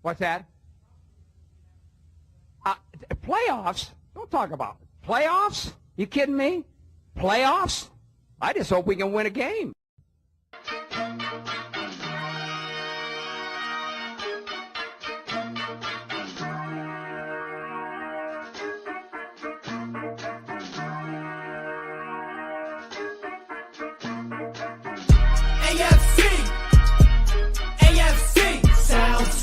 What's that? Playoffs? Don't talk about it. Playoffs? You kidding me? Playoffs? I just hope we can win a game. AFC South.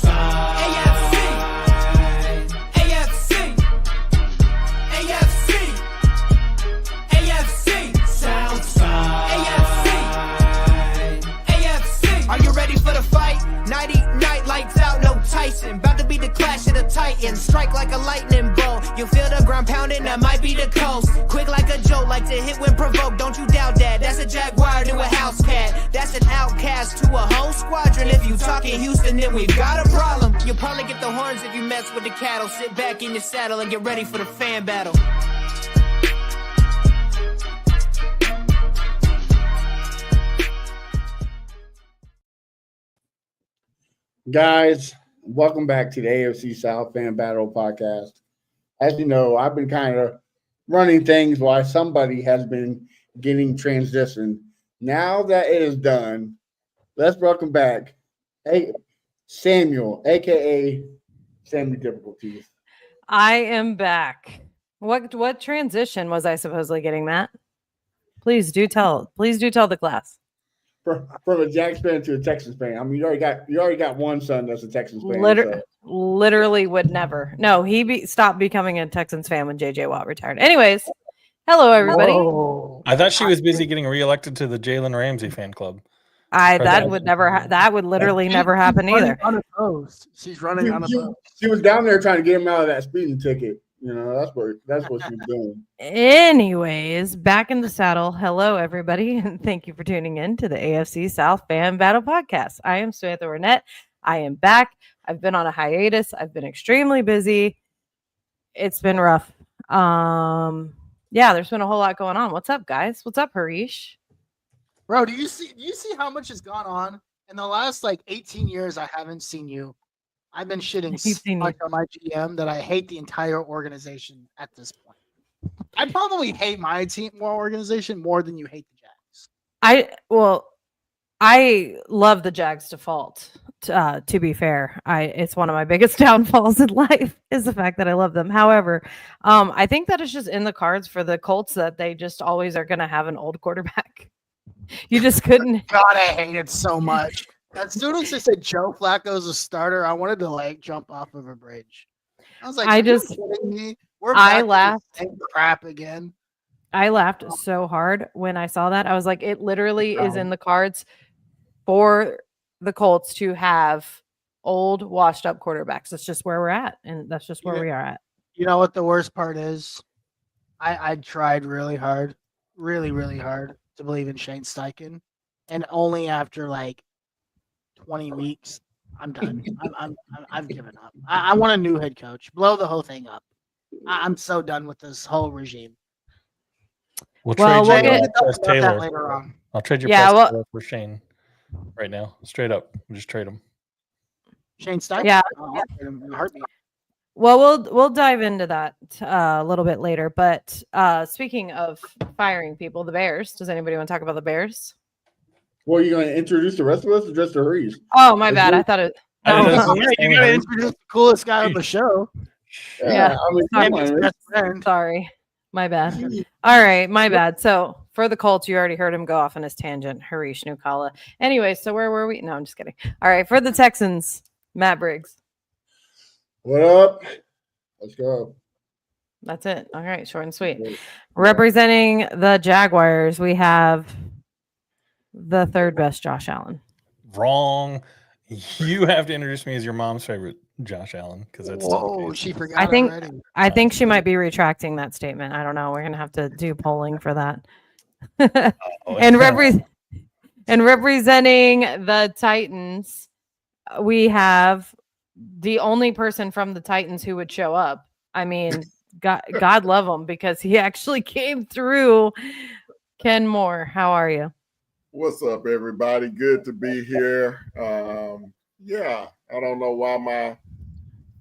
About to be the clash of the titans. Strike like a lightning bolt. You feel the ground pounding, that might be the coast. Quick like a jolt, like to hit when provoked. Don't you doubt that. That's a jaguar to a house cat. That's an outcast to a whole squadron. If you talking Houston, then we've got a problem. You'll probably get the horns if you mess with the cattle. Sit back in your saddle and get ready for the fan battle. Guys, welcome back to the AFC South Fan Battle Podcast. As you know, I've been kind of running things while somebody has been getting transitioned. Now that it is done, let's welcome back Samuel, a.k.a. Sammy Difficulties. I am back. What transition was I supposedly getting, Matt? Please do tell the class. From a Jags fan to a Texans fan. I mean, you already got one son that's a Texans fan. Literally would never. No, stopped becoming a Texans fan when J.J. Watt retired. Anyways, hello everybody. Whoa. I thought she was busy getting reelected to the Jalen Ramsey fan club. That would literally never happen either. Unopposed. She's running unopposed. She was down there trying to get him out of that speeding ticket. You know, that's what she's doing. Anyways, back in the saddle. Hello, everybody, and thank you for tuning in to the AFC South Fan Battle Podcast. I am Samantha Ornette. I am back. I've been on a hiatus. I've been extremely busy. It's been rough. Yeah, there's been a whole lot going on. What's up, guys? What's up, Harish? Bro, do you see how much has gone on in the last 18 years? I haven't seen you. I've been shitting so much on my GM that I hate the entire organization at this point. I probably hate my organization more than you hate the Jags. I love the Jags default. To be fair, it's one of my biggest downfalls in life is the fact that I love them. However, I think that it's just in the cards for the Colts that they just always are going to have an old quarterback. You just couldn't. God, I hate it so much. As soon as they said Joe Flacco's a starter, I wanted to jump off of a bridge. I was like, "Are you kidding me? I laughed. Crap again." I laughed so hard when I saw that. I was like, it literally is in the cards for the Colts to have old, washed-up quarterbacks. That's just where we're at, and that's just where we are at. You know what the worst part is? I tried really hard, really, really hard to believe in Shane Steichen, and only after 20 weeks, I'm done. I've given up. I want a new head coach. Blow the whole thing up. I'm so done with this whole regime. We'll trade you Taylor later on. I'll trade your Taylor for Shane right now. Straight up. We'll just trade him. Shane Steichen? Yeah. I'll trade him in a heartbeat. Well, we'll dive into that a little bit later. But speaking of firing people, the Bears. Does anybody want to talk about the Bears? Well, are you going to introduce the rest of us or just the Harish? Oh, my bad. I thought it. Yeah, you got to introduce the coolest guy on the show. Yeah. Sorry. My bad. All right. My bad. So for the Colts, you already heard him go off on his tangent. Harish Nukala. Anyway, so where were we? No, I'm just kidding. All right. For the Texans, Matt Briggs. What up? Let's go. That's it. All right. Short and sweet. Representing the Jaguars, we have the third best Josh Allen. Wrong. You have to introduce me as your mom's favorite Josh Allen because that's. Whoa, she forgot. I think she might be retracting that statement. I don't know. We're gonna have to do polling for that. And representing the Titans, we have the only person from the Titans who would show up. I mean, God love him because he actually came through. Ken Moore, how are you? What's up, everybody? Good to be here. Yeah, I don't know why my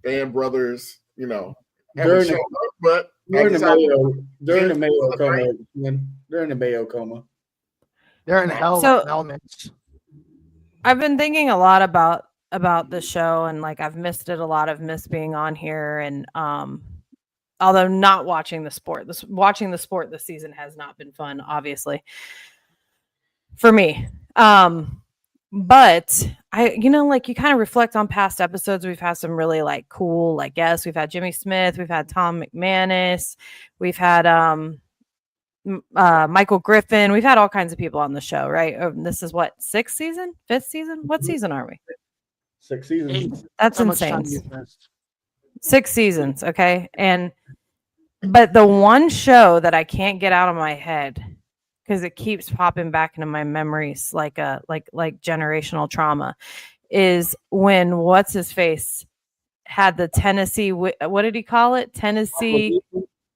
Band Brothers, haven't During shown the, up, but during the Mayo, during the Vince Mayo was coma, great. during the Mayo coma. They're in hell So- like elements. I've been thinking a lot about the show, and like I've missed it a lot. I've missed being on here, and although not watching the sport, watching the sport this season has not been fun, obviously, for me. But I, like you kind of reflect on past episodes. We've had some really like cool, like guests. We've had Jimmy Smith, we've had Tom McManus, we've had Michael Griffin. We've had all kinds of people on the show, right? This is what, 6th season, 5th season? What season are we? 6 seasons. 8. That's How much time insane. you've missed. 6 seasons, okay? But the one show that I can't get out of my head because it keeps popping back into my memories like generational trauma is when what's his face had the Tennessee, what did he call it? Tennessee.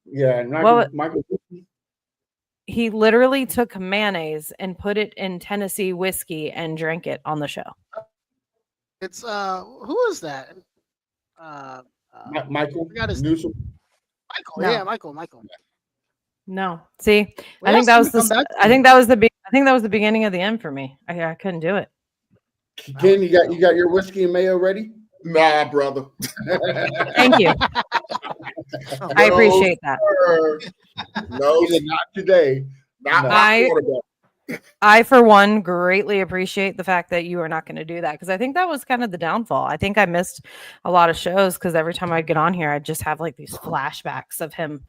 Yeah, Michael. He literally took mayonnaise and put it in Tennessee whiskey and drank it on the show. It's who is that? Michael forgot his Newsom. Michael. No. Yeah, Michael. No, see, We I think asked that him was to come the. back I think that was the. I think that was the beginning of the end for me. I couldn't do it. Ken, you got your whiskey and mayo ready? Nah, brother. Thank you. I No, appreciate that. sir. No, He said, not today. not No. my quarterback. I, for one, greatly appreciate the fact that you are not going to do that because I think that was kind of the downfall. I think I missed a lot of shows because every time I'd get on here, I'd just have like these flashbacks of him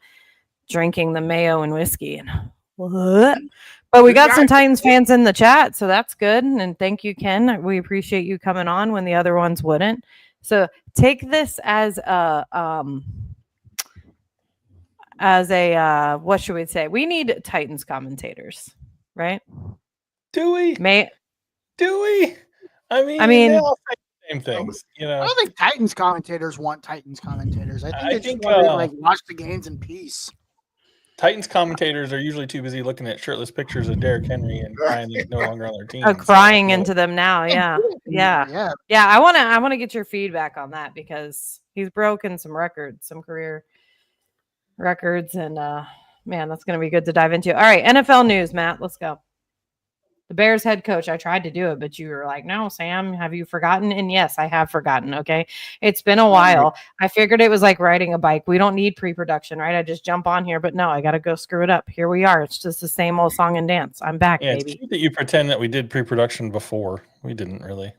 drinking the mayo and whiskey and what? But we got some Titans fans in the chat, so that's good. And thank you, Ken. We appreciate you coming on when the other ones wouldn't. So take this as a what should we say? We need Titans commentators, right? Do we? Do we? I mean, they all say the same things. I don't think Titans commentators want Titans commentators. I think they think, just want to like watch the games in peace. Titans commentators are usually too busy looking at shirtless pictures of Derrick Henry and crying he's no longer on their team. Crying into them now. Yeah. Yeah. I want to get your feedback on that because he's broken some records, some career records, and man, that's going to be good to dive into. All right, NFL news, Matt. Let's go. The Bears head coach. I tried to do it, but you were like, "No, Sam, have you forgotten?" And yes, I have forgotten. Okay, it's been a while. I figured it was like riding a bike. We don't need pre-production, right? I just jump on here, but no, I got to go screw it up. Here we are. It's just the same old song and dance. I'm back, Yeah, baby. it's cute that you pretend that we did pre-production before. We didn't really.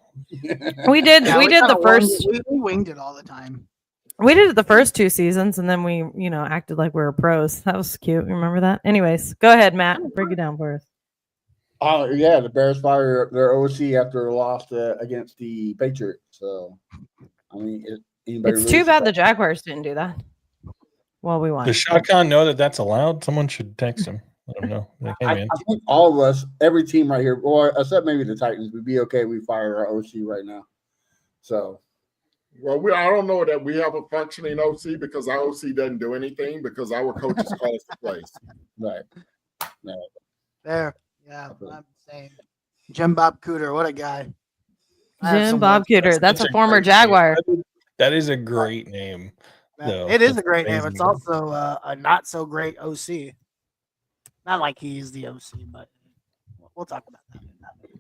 We did. Yeah, we did the first. We winged it all the time. We did it the first 2 seasons, and then we, acted like we were pros. That was cute. Remember that? Anyways, go ahead, Matt. Break it down for us. Oh yeah, the Bears fired their OC after a loss against the Patriots. So, I mean, It's too bad the Jaguars didn't do that. Well, we won. Does Shotgun know that that's allowed? Someone should text him. Let him know. Like, hey, I man. think all of us, every team right here, or except maybe the Titans, would be okay. We fire our OC right now. So, Well, I don't know that we have a functioning OC because our OC doesn't do anything because our coaches call us to plays. right. There. Yeah, I'm saying. Jim Bob Cooter, what a guy. Jim Bob Cooter. That's a former Jaguar. That is a great name. though. It is That's a great name. It's amazing. also a not so great OC. Not like he's the OC, but we'll talk about that.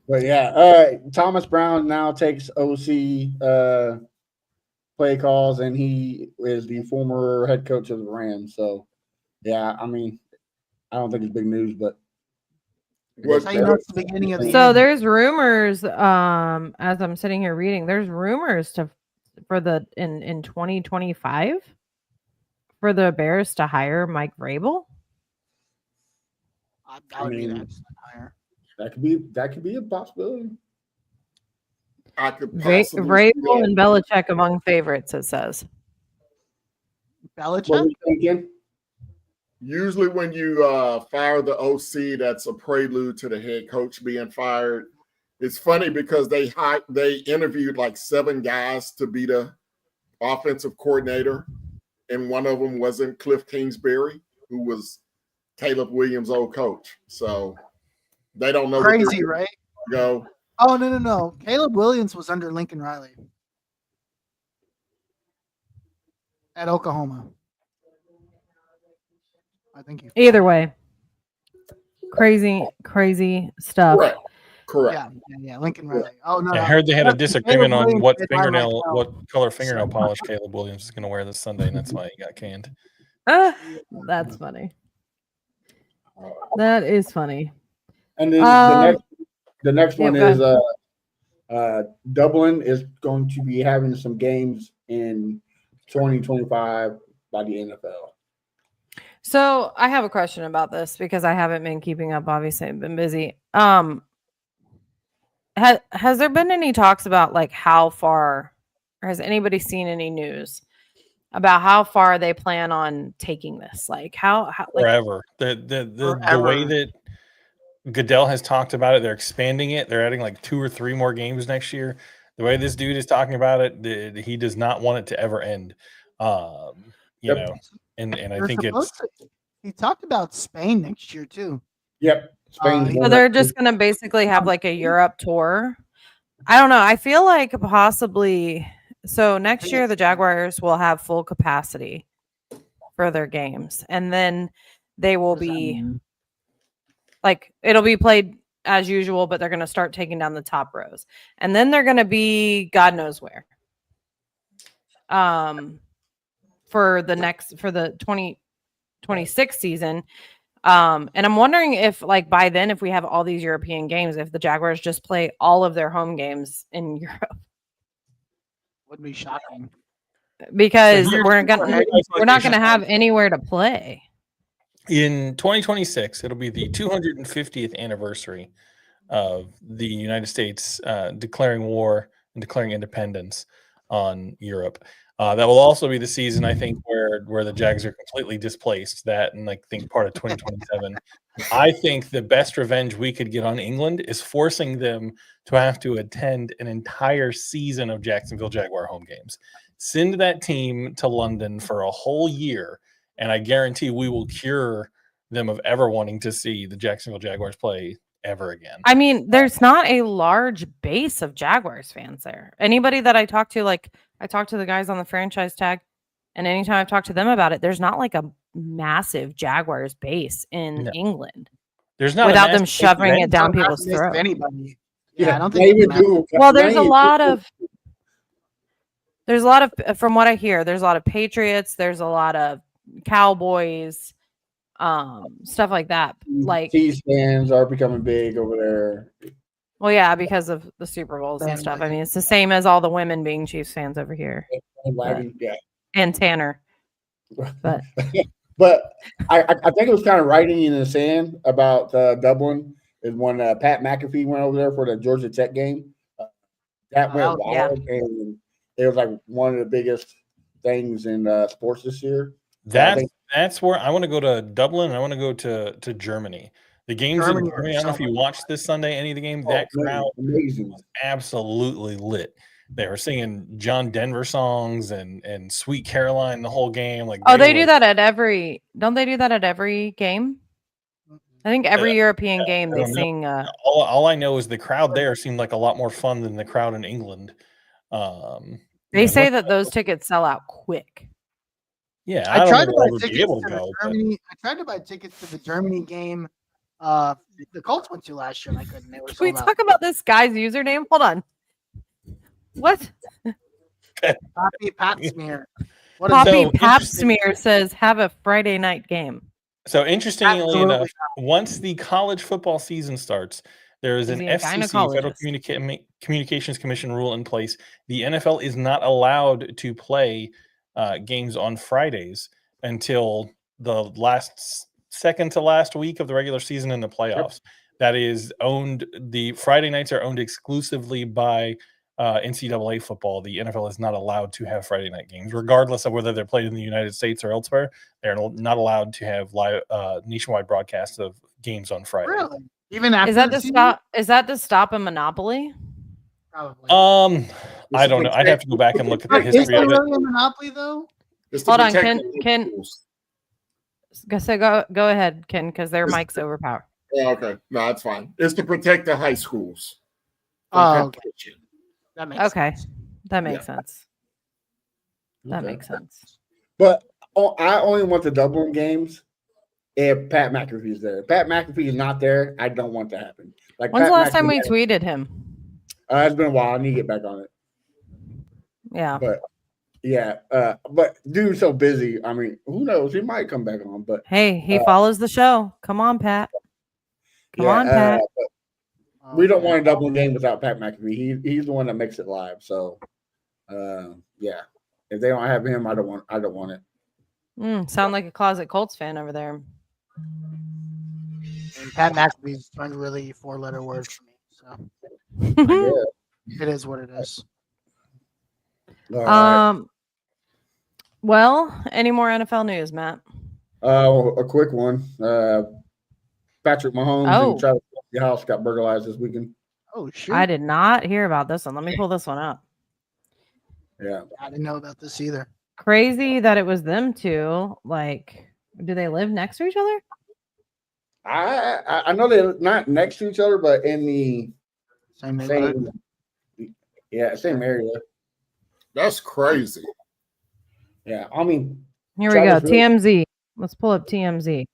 But yeah, Thomas Brown now takes OC play calls, and he is the former head coach of the Rams. So, yeah, I mean, I don't think it's big news, but That's how you know it's the beginning of the So end. there's rumors, as I'm sitting here reading, there's rumors for the in 2025 for the Bears to hire Mike Vrabel. I would be an excellent hire. that could be a possibility. I could possibly Vrabel and Belichick among favorites, it says. What Belichick? do you thinking? usually when you fire the OC, that's a prelude to the head coach being fired. It's funny because they interviewed like 7 guys to be the offensive coordinator, and one of them wasn't Cliff Kingsbury, who was Caleb Williams' old coach. So they don't know. Crazy, right? Go. Oh, no. Caleb Williams was under Lincoln Riley. At Oklahoma. I think you. Either way, crazy stuff. Correct. Yeah. Lincoln Riley. Oh no. I no. heard they had a Caleb disagreement on Williams what did highlight film. what color fingernail polish Caleb Williams is going to wear this Sunday, and that's why he got canned. That's funny. That is funny. And then the next one yeah, is Dublin is going to be having some games in 2025 by the NFL. So I have a question about this because I haven't been keeping up. Obviously, I've been busy. Has there been any talks about like how far, or has anybody seen any news about how far they plan on taking this? Like how like, forever. The way that Goodell has talked about it, they're expanding it. They're adding like 2 or 3 more games next year. The way this dude is talking about it, he does not want it to ever end. You know, and I think he talked about Spain next year too. Yep. Spain. so they're just going to basically have like a Europe tour. I don't know. I feel like possibly. So next year the Jaguars will have full capacity for their games, and then they will be like it'll be played as usual, but they're going to start taking down the top rows, and then they're going to be God knows where. For the 2026 season. And I'm wondering if like by then, if we have all these European games, if the Jaguars just play all of their home games in Europe. Would be shocking. Because we're not gonna have anywhere to play. In 2026, it'll be the 250th anniversary of the United States declaring war and declaring independence on Europe. That will also be the season, I think, where the Jags are completely displaced. That and I think part of 2027. I think the best revenge we could get on England is forcing them to have to attend an entire season of Jacksonville Jaguar home games. Send that team to London for a whole year, and I guarantee we will cure them of ever wanting to see the Jacksonville Jaguars play ever again. I mean, there's not a large base of Jaguars fans there. Anybody that I talk to, like I talked to the guys on the franchise tag, and anytime I've talked to them about it, there's not like a massive Jaguars base in England. There's not without them shoving it down people's throats. Anybody. Yeah, I don't think. Well, there's a lot of, from what I hear, there's a lot of Patriots. There's a lot of Cowboys, stuff like that. Like Chiefs fans are becoming big over there. Well, yeah, because of the Super Bowls and stuff. I mean, it's the same as all the women being Chiefs fans over here. And Tanner. But but I think it was kind of writing in the sand about Dublin is when Pat McAfee went over there for the Georgia Tech game. That went wild, and it was like one of the biggest things in sports this year. That's where I want to go to Dublin, and I want to go to Germany. The games in Germany, I don't know if you watched this Sunday, any of the game. That crowd was absolutely lit. They were singing John Denver songs and Sweet Caroline the whole game. Like, they do that at every. Don't they do that at every game? I think every European game they sing. All I know is the crowd there seemed like a lot more fun than the crowd in England. They say that those tickets sell out quick. Yeah, I tried to buy tickets to the Germany. I tried to buy tickets to the Germany game. The Colts went to last year, and I couldn't. Can we talk about this guy's username? Hold on. What? Poppy Papsmear. Poppy Papsmear says, "Have a Friday night game." So interestingly enough, once the college football season starts, there is an FCC, Federal Communications Commission rule in place. The NFL is not allowed to play games on Fridays until the second to last week of the regular season in the playoffs. That is owned. The Friday nights are owned exclusively by NCAA football. The NFL is not allowed to have Friday night games, regardless of whether they're played in the United States or elsewhere. They're not allowed to have live nationwide broadcasts of games on Friday. Really? Even after is that to stop a monopoly? Probably. I don't know. I'd have to go back and look at the history of it. Is it really a monopoly though? Hold on, Ken. Go ahead, Ken, because their mic's overpowered. Yeah, okay. No, that's fine. It's to protect the high schools. Oh, okay. That makes sense. That makes sense. That makes sense. But I only want the Dublin games if Pat McAfee's there. If Pat McAfee is not there, I don't want to happen. Like When's Pat the last time we McAfee, tweeted him? it's been a while. I need to get back on it. Yeah. But yeah, but dude's so busy. I mean, who knows? He might come back on. But Hey, he follows the show. Come on, Pat. Come on, Pat. We don't want a Dublin game without Pat McAfee. He's the one that makes it live. So, yeah, if they don't have him, I don't want it. Sound like a closet Colts fan over there. And Pat McAfee's turned really 4-letter words for me. So Yeah. it is what it is. All right. Well, any more NFL news, Matt? A quick one. Patrick Mahomes and Travis Kelce's house got burglarized this weekend. Oh, shoot. I did not hear about this one. Let me pull this one up. Yeah. I didn't know about this either. Crazy that it was them two. Like, do they live next to each other? I know they're not next to each other, but in the Same neighborhood. same area. That's crazy. Yeah, I mean, Here we go. Travis really- TMZ. Let's pull up TMZ.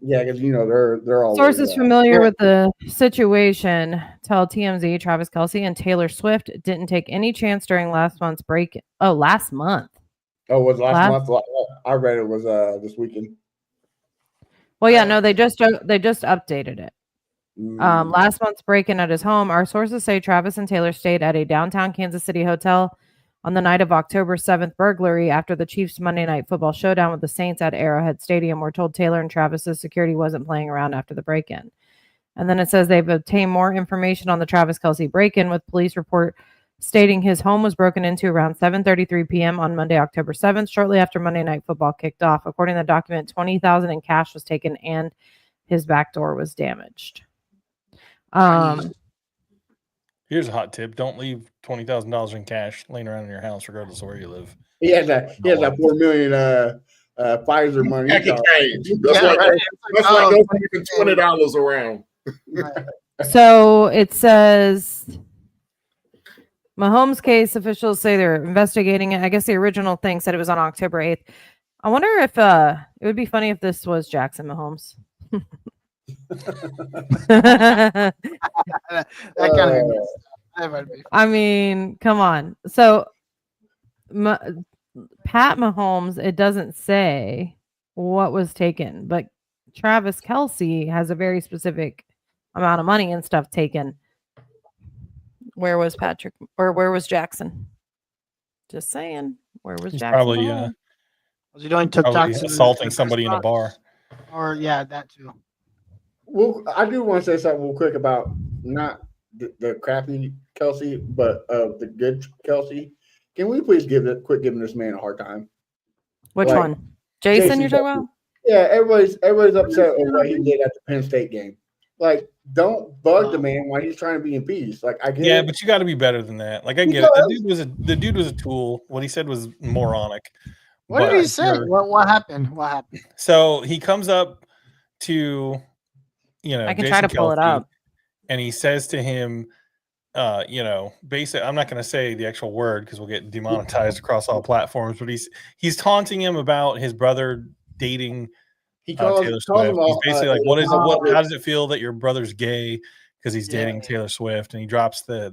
yeah, because they're all Sources familiar with the situation tell TMZ Travis Kelce and Taylor Swift didn't take any chance during last month's break. Oh, last month. Oh, it was last month? I read it was this weekend. Well, yeah, no, they just updated it. Last month's break-in at his home. Our sources say Travis and Taylor stayed at a downtown Kansas City hotel on the night of October 7th burglary after the Chiefs' Monday Night Football showdown with the Saints at Arrowhead Stadium. We're told Taylor and Travis's security wasn't playing around after the break-in. And then it says they've obtained more information on the Travis Kelce break-in, with police report stating his home was broken into around 7:33 p.m. on Monday, October 7th, shortly after Monday Night Football kicked off. According to the document, $20,000 in cash was taken and his back door was damaged. Here's a hot tip: don't leave $20,000 in cash laying around in your house, regardless of where you live. He has that $4 million Pfizer money. That can change. That's like those leaving $20 around. So it says Mahomes case, officials say they're investigating it. I guess the original thing said it was on October 8th. I wonder if it would be funny if this was Jackson Mahomes. That kind of I mean, come on. So Pat Mahomes, it doesn't say what was taken, but Travis Kelce has a very specific amount of money and stuff taken. Where was Patrick, or where was Jackson? Just saying. Where was Jackson? Probably was he doing TikTok assaulting somebody in a bar. Or that too. Well, I do want to say something real quick about not the crappy Kelce, but the good Kelce. Can we please quit giving this man a hard time? Which one? Jason, you're talking about? Yeah, everybody's upset with what he did at the Penn State game. Like, don't bug the man while he's trying to be in peace. Like, I get it. But you got to be better than that. Like, I get it. The dude was a tool. What he said was moronic. What did he say? What happened? What happened? So he comes up to, I can Jason try to pull it up, and he says to him, basically, I'm not going to say the actual word because we'll get demonetized across all platforms. But he's taunting him about his brother dating Taylor Swift. He's basically like, "What is it? How does it feel that your brother's gay because he's dating Taylor Swift?" And he drops the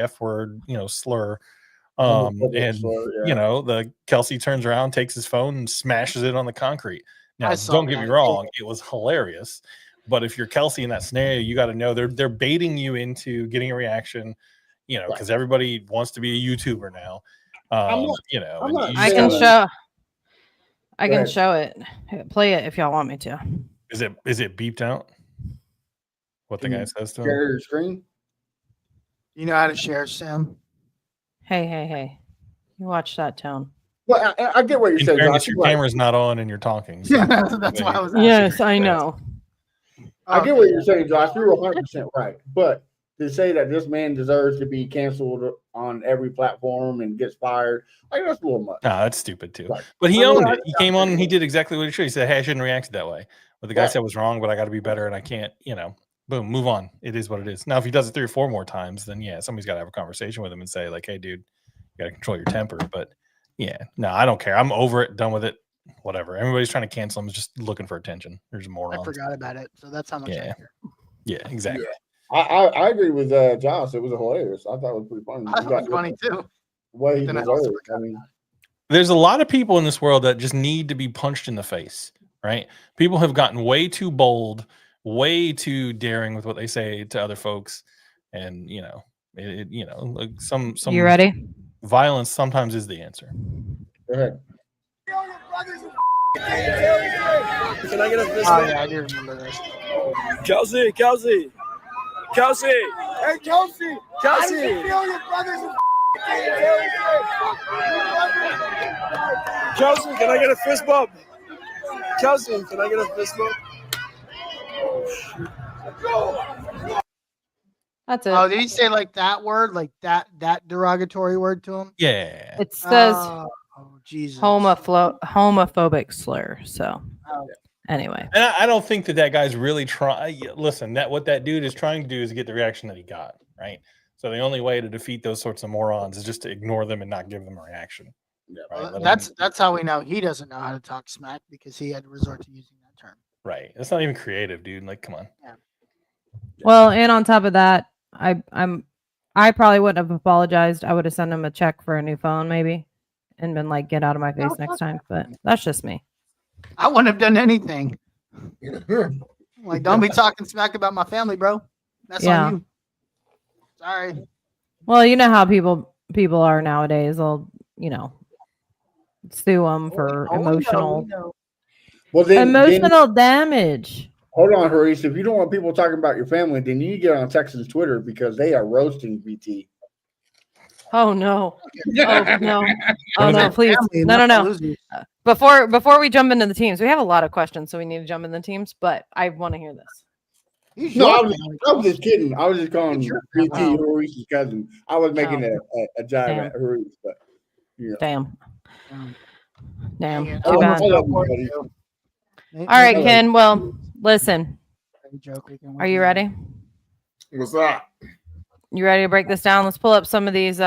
F word, slur. The Kelce turns around, takes his phone, and smashes it on the concrete. Now, don't get me wrong, it was hilarious. But if you're Kelce in that scenario, you got to know they're baiting you into getting a reaction, because everybody wants to be a YouTuber now. I can show it. Play it if y'all want me to. Is it beeped out? What the guy says to him? Share your screen. You know how to share, Sam? Hey. You watch that tone. Well, I get what you're saying. Fairness, your camera's not on and you're talking. So that's why I was asking. Yes, I know. I get what you're saying, Josh. You're 100% right. But to say that this man deserves to be canceled on every platform and gets fired, that's a little much. No, that's stupid too. Right. But he owned it. He came on and he did exactly what he should. He said, "Hey, I shouldn't react that way. What the guy said was wrong, but I got to be better and I can't, boom, move on. It is what it is." Now, if he does it 3 or 4 more times, then somebody's got to have a conversation with him and say, like, "Hey, dude, you got to control your temper." But Yeah, no, I don't care. I'm over it, done with it. Whatever. Everybody's trying to cancel him is just looking for attention. There's morons. I forgot about it, so that's how much I care. Yeah, exactly. Yeah. I agree with Josh. It was hilarious. I thought it was pretty funny. I thought it was funny too. What he Then I also deserved. forgot I mean, There's a lot of people in this world that just need to be punched in the face, right? People have gotten way too bold, way too daring with what they say to other folks, and like some You ready? violence sometimes is the answer. go ahead. Can I get a fist Oh bump? yeah, I do remember this. Kelsey. Hey, Kelsey. Kelsey, can I get a fist bump? Kelsey, can I get a fist bump? That's it. Oh, did he say like that word, like that derogatory word to him? Yeah. It says Oh, Jesus. homophobic slur. So Oh. anyway, And I don't think that guy's really trying. Listen, what that dude is trying to do is get the reaction that he got, right? So the only way to defeat those sorts of morons is just to ignore them and not give them a reaction. Yeah, Right? Well, that's how we know he doesn't know how to talk smack, because he had to resort to using that term. Right. That's not even creative, dude. Like, come on. well, and on top of that, I probably wouldn't have apologized. I would have sent him a check for a new phone, maybe, and been like, "Get out of my face next time." But that's just me. I wouldn't have done anything. Like, don't be talking smack about my family, bro. That's on you. Sorry. Well, you know how people are nowadays. They'll sue them for emotional Well, then damage. hold on, Harish. If you don't want people talking about your family, then you need to get on Texas Twitter because they are roasting BT. Oh no! Oh no! Oh no! Please, Family, no! not losers. Before we jump into the teams, we have a lot of questions, so we need to jump in the teams. But I want to hear this. He's No, your I was family, just kidding. I was just calling It's your BT family. Harish's cousin. I was making a jibe Damn. at Harish, but Damn. Dang Damn. it. Too bad. I love you, buddy. All right, Ken. Well, listen. Are you ready? What's that? You ready to break this down? Let's pull up some of these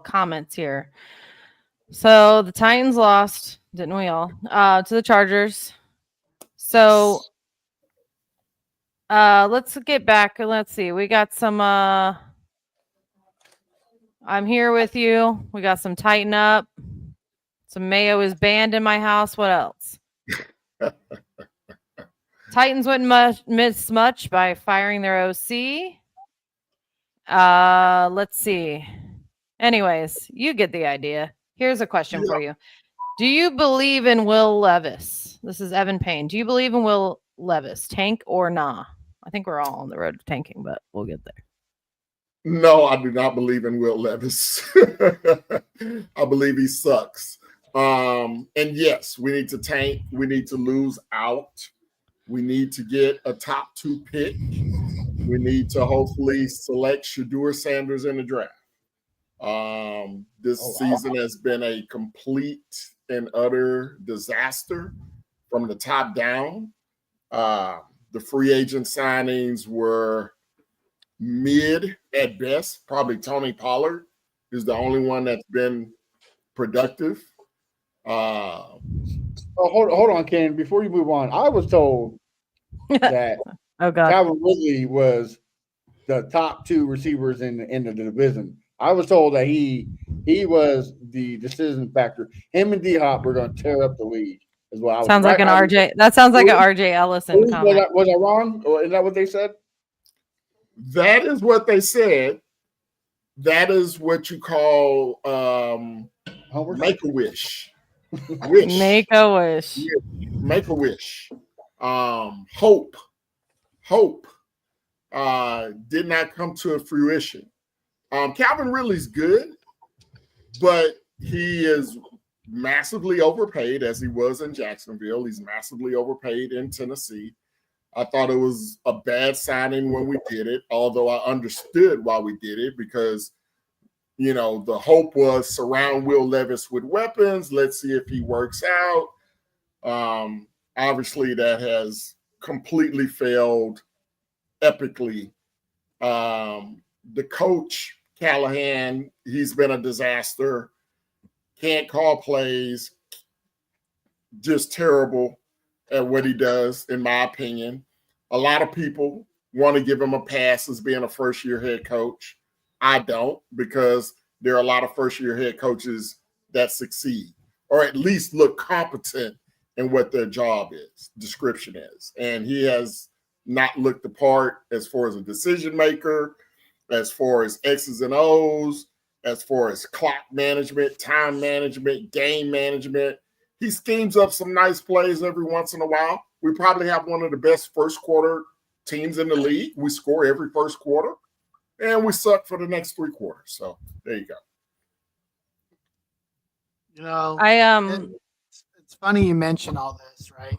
comments here. So the Titans lost, didn't we all? To the Chargers. So let's get back. Let's see. We got some I'm here with you. We got some Tighten Up. Some mayo is banned in my house. What else? Titans wouldn't miss much by firing their OC. Let's see. Anyways, you get the idea. Here's a question for you. Do you believe in Will Levis? This is Evan Payne. Do you believe in Will Levis? Tank or nah? I think we're all on the road to tanking, but we'll get there. No, I do not believe in Will Levis. I believe he sucks. And yes, we need to tank. We need to lose out. We need to get a top 2 pick. We need to hopefully select Shedeur Sanders in the draft. This season has been a complete and utter disaster from the top down. The free agent signings were mid at best. Probably Tony Pollard is the only one that's been productive. Hold on, Ken. Before you move on, I was told that Oh God. Calvin Ridley was the top 2 receivers in the division. I was told that he was the decision factor. Him and D-Hop were going to tear up the league. Is what I was Sounds like an RJ. That sounds like an RJ Ellison comment. Was I wrong? Or is that what they said? That is what they said. That is what you call make-a-wish. Make a wish. Make-a-wish. Hope did not come to fruition. Calvin Ridley's good, but he is massively overpaid as he was in Jacksonville. He's massively overpaid in Tennessee. I thought it was a bad signing when we did it, although I understood why we did it because, the hope was surround Will Levis with weapons. Let's see if he works out. Obviously, that has completely failed epically. The coach, Callahan, he's been a disaster. can't call plays, just terrible at what he does, in my opinion. A lot of people want to give him a pass as being a first-year head coach. I don't, because there are a lot of first-year head coaches that succeed, or at least look competent in what their job is, description is. And he has not looked the part as far as a decision maker, as far as X's and O's, as far as clock management, time management, game management. He schemes up some nice plays every once in a while. We probably have one of the best first quarter teams in the league. We score every first quarter, and we suck for the next 3 quarters. So there you go. You know, it's funny you mention all this, right?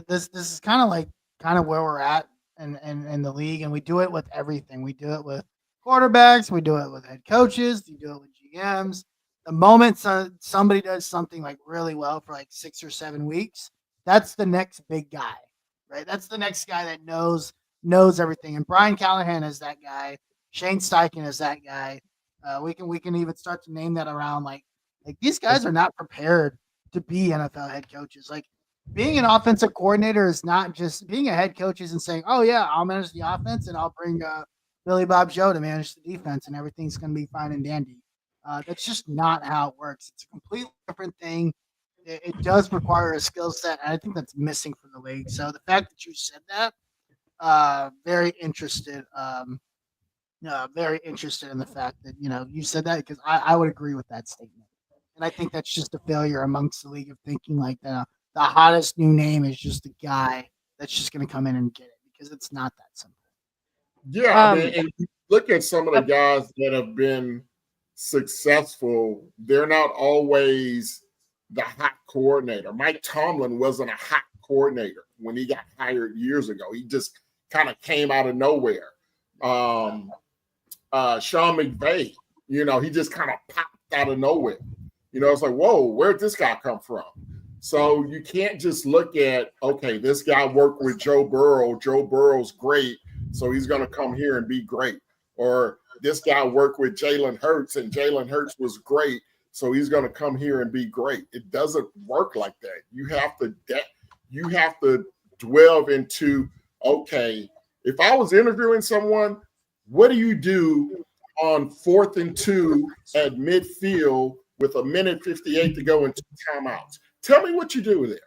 This is kind of where we're at in the league, and we do it with everything. We do it with quarterbacks, we do it with head coaches, we do it with GMs. The moment somebody does something like really well for like 6 or 7 weeks, that's the next big guy, right? That's the next guy that knows everything. And Brian Callahan is that guy. Shane Steichen is that guy. We can even start to name that around. Like these guys are not prepared to be NFL head coaches. Like being an offensive coordinator is not just being a head coach isn't saying, oh yeah, I'll manage the offense and I'll bring Billy Bob Joe to manage the defense and everything's going to be fine and dandy. That's just not how it works. It's a completely different thing. It does require a skill set, and I think that's missing from the league. So the fact that you said that, very interested in the fact that you said that, because I would agree with that statement. And I think that's just a failure amongst the league of thinking like the hottest new name is just the guy that's just going to come in and get it, because it's not that simple. Yeah, and look at some of the guys that have been successful. They're not always the hot coordinator. Mike Tomlin wasn't a hot coordinator when he got hired years ago. He just kind of came out of nowhere. Sean McVay, he just kind of popped out of nowhere. It's like, whoa, where'd this guy come from? So you can't just look at, okay, this guy worked with Joe Burrow. Joe Burrow's great, so he's going to come here and be great. Or this guy worked with Jalen Hurts, and Jalen Hurts was great, so he's going to come here and be great. It doesn't work like that. You have to delve into, okay, if I was interviewing someone, what do you do on 4th and 2 at midfield with 1:58 to go and 2 timeouts? Tell me what you do there.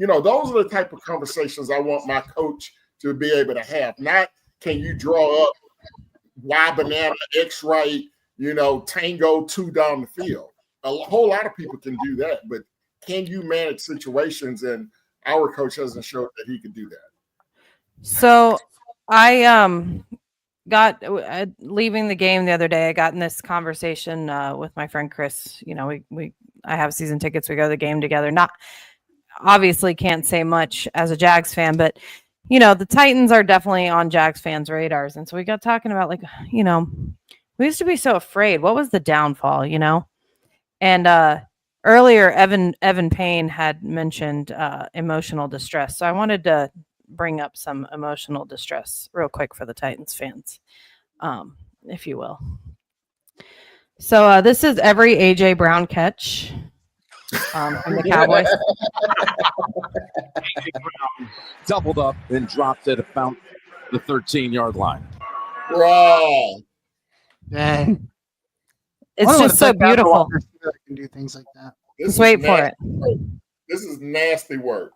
Those are the type of conversations I want my coach to be able to have. Not, can you draw up Y banana, X right, tango 2 down the field. A whole lot of people can do that, but can you manage situations? And our coach hasn't showed that he can do that. So I got leaving the game the other day. I got in this conversation with my friend Chris. I have season tickets. We go to the game together. Not obviously can't say much as a Jags fan, but the Titans are definitely on Jags fans' radars. And so we got talking about we used to be so afraid. What was the downfall, And earlier, Evan Payne had mentioned emotional distress. So I wanted to bring up some emotional distress real quick for the Titans fans, if you will. So this is every A.J. Brown catch from the Cowboys. A.J. Brown doubled up and dropped it about the 13-yard line. Wow. Dang. It's just so beautiful. I can do things like that. Just wait for it. This is nasty work.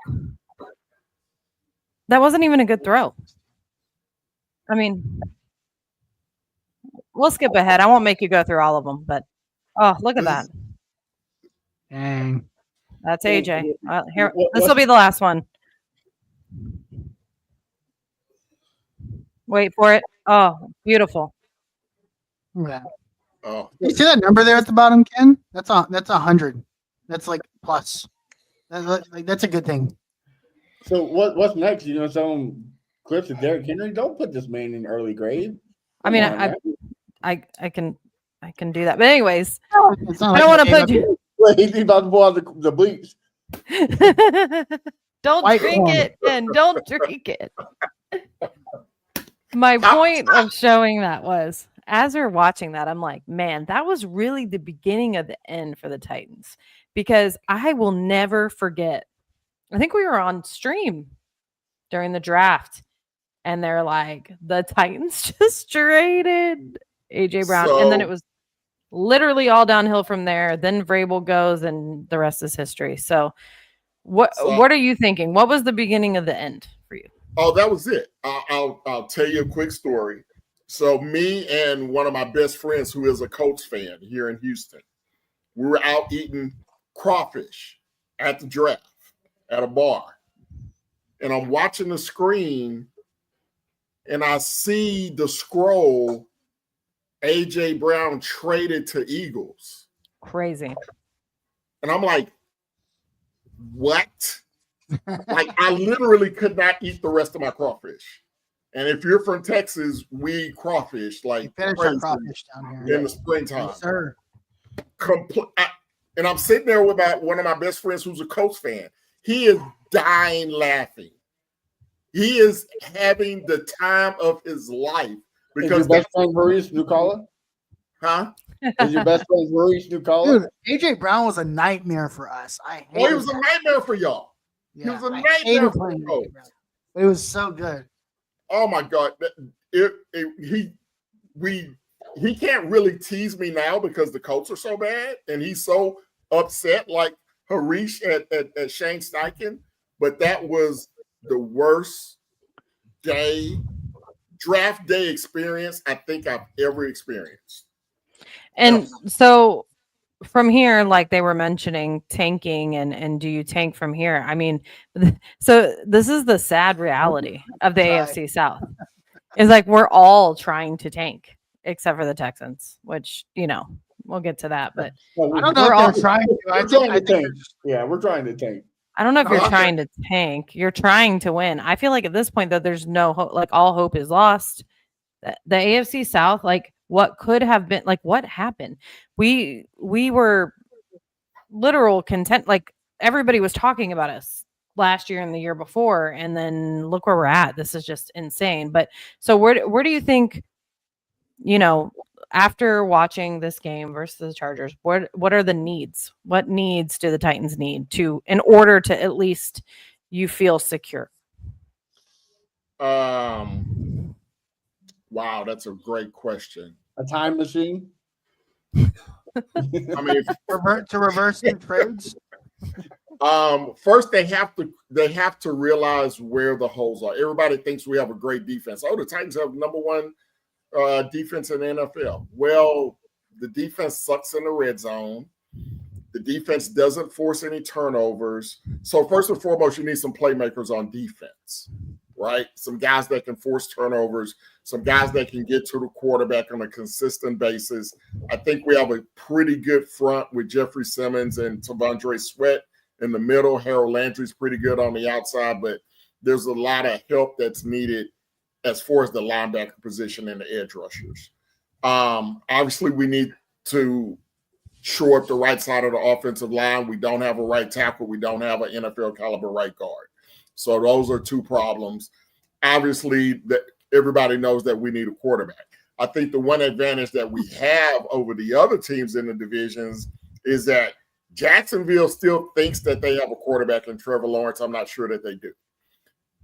That wasn't even a good throw. I mean, we'll skip ahead. I won't make you go through all of them, but look at that. Dang. That's AJ. Here, this will be the last one. Wait for it. Oh, beautiful. Yeah. Oh, You see that number there at the bottom, Ken? That's 100. That's like plus. That's a good thing. So what's next? Some clips of Derrick Henry. Don't put this man in early grade. I mean, I can do that. But anyways, It's not I don't want to put you. He's about to pull out the bleeps. Don't White drink corn. it, and don't drink it. My point of showing that was as we're watching that, I'm like, man, that was really the beginning of the end for the Titans, because I will never forget. I think we were on stream during the draft, and they're like, the Titans just traded AJ Brown, and then it was literally all downhill from there. Then Vrabel goes, and the rest is history. So what are you thinking? What was the beginning of the end for you? Oh, that was it. I'll tell you a quick story. So me and one of my best friends, who is a Colts fan here in Houston, we were out eating crawfish at the draft at a bar. And I'm watching the screen, and I see the scroll, AJ Brown traded to Eagles. Crazy. And I'm like, what? Like, I literally could not eat the rest of my crawfish. And if you're from Texas, we eat crawfish like crawfish down here in the springtime. Yes, sir. And I'm sitting there with one of my best friends who's a Colts fan. He is dying laughing. He is having the time of his life. Because is your best friend Maurice Nucala? Huh? Is your best friend Maurice Nucala? Dude, AJ Brown was a nightmare for us. He was a nightmare for y'all. Yeah, he was a nightmare for the Colts. It was so good. Oh my God. He can't really tease me now because the Colts are so bad and he's so upset like Harish at Shane Steichen. But that was the worst draft day experience I think I've ever experienced. And so from here, like they were mentioning tanking and do you tank from here? I mean, so this is the sad reality of the AFC South. It's like we're all trying to tank except for the Texans, which, we'll get to that. But I don't know if they're trying to. We're trying to tank. Yeah, we're trying to tank. I don't know if you're trying to tank. You're trying to win. I feel like at this point, though, there's no hope. Like all hope is lost. The AFC South, like what could have been, like what happened? We were literal content. Like everybody was talking about us last year and the year before, and then look where we're at. This is just insane. But so where do you think, after watching this game versus the Chargers, what are the needs? What needs do the Titans need in order to at least you feel secure? Wow, that's a great question. A time machine? I mean, to reverse some trades. First they have to realize where the holes are. Everybody thinks we have a great defense. Oh, the Titans have number one defense in the NFL. Well, the defense sucks in the red zone. The defense doesn't force any turnovers. So first and foremost, you need some playmakers on defense, right? Some guys that can force turnovers, some guys that can get to the quarterback on a consistent basis. I think we have a pretty good front with Jeffrey Simmons and Tavondre Sweat in the middle. Harold Landry's pretty good on the outside, but there's a lot of help that's needed as far as the linebacker position and the edge rushers. Obviously, we need to shore up the right side of the offensive line. We don't have a right tackle. We don't have an NFL caliber right guard. So those are two problems. Obviously, everybody knows that we need a quarterback. I think the one advantage that we have over the other teams in the divisions is that Jacksonville still thinks that they have a quarterback in Trevor Lawrence. I'm not sure that they do.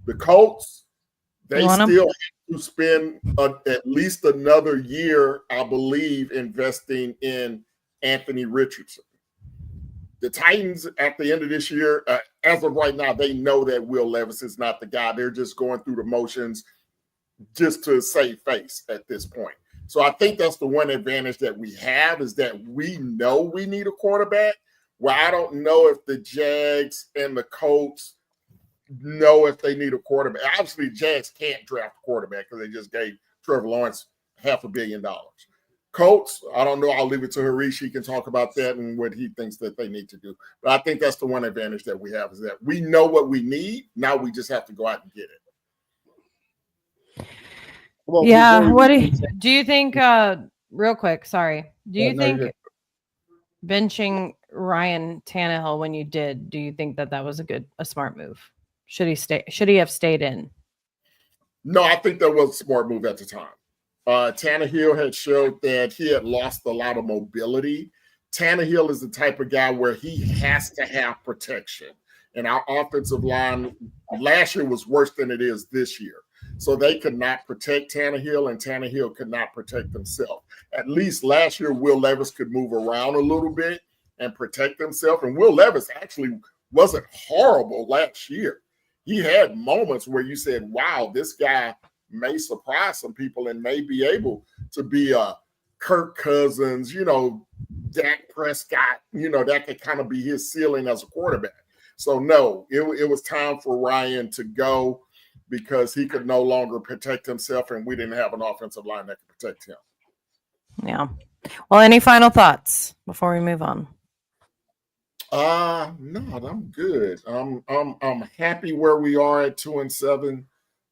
The Colts, they still have to spend at least another year, I believe, investing in Anthony Richardson. The Titans, at the end of this year, as of right now, they know that Will Levis is not the guy. They're just going through the motions just to save face at this point. So I think that's the one advantage that we have is that we know we need a quarterback. Well, I don't know if the Jags and the Colts know if they need a quarterback. Obviously, Jags can't draft a quarterback because they just gave Trevor Lawrence $500 million. Colts, I don't know. I'll leave it to Harish. He can talk about that and what he thinks that they need to do. But I think that's the one advantage that we have is that we know what we need. Now we just have to go out and get it. Well, yeah. What do you think? Real quick, sorry. Do you think benching Ryan Tannehill when you did? Do you think that was a smart move? Should he stay? Should he have stayed in? No, I think that was a smart move at the time. Tannehill had showed that he had lost a lot of mobility. Tannehill is the type of guy where he has to have protection. And our offensive line last year was worse than it is this year. So they could not protect Tannehill, and Tannehill could not protect himself. At least last year, Will Levis could move around a little bit and protect himself. And Will Levis actually wasn't horrible last year. He had moments where you said, wow, this guy may surprise some people and may be able to be a Kirk Cousins, Dak Prescott, that could kind of be his ceiling as a quarterback. So, no, it was time for Ryan to go because he could no longer protect himself, and we didn't have an offensive line that could protect him. Yeah. Well, any final thoughts before we move on? No, I'm good. I'm happy where we are at 2-7.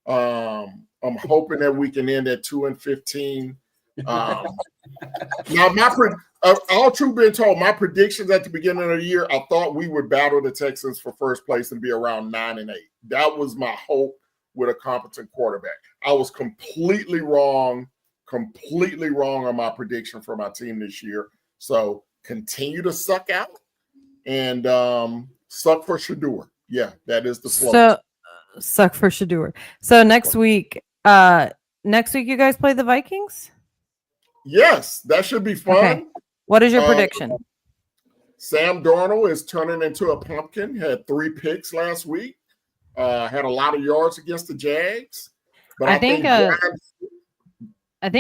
I'm hoping that we can end at 2-15. Now, all truth being told, my predictions at the beginning of the year, I thought we would battle the Texans for first place and be around 9-8. That was my hope with a competent quarterback. I was completely wrong on my prediction for my team this year. So continue to suck out and suck for Shedeur. Yeah, that is the slogan. So suck for Shedeur. So next week you guys play the Vikings? Yes, that should be fun. Okay. What is your prediction? Sam Darnold is turning into a pumpkin. Had 3 picks last week. Had a lot of yards against the Jags. But I think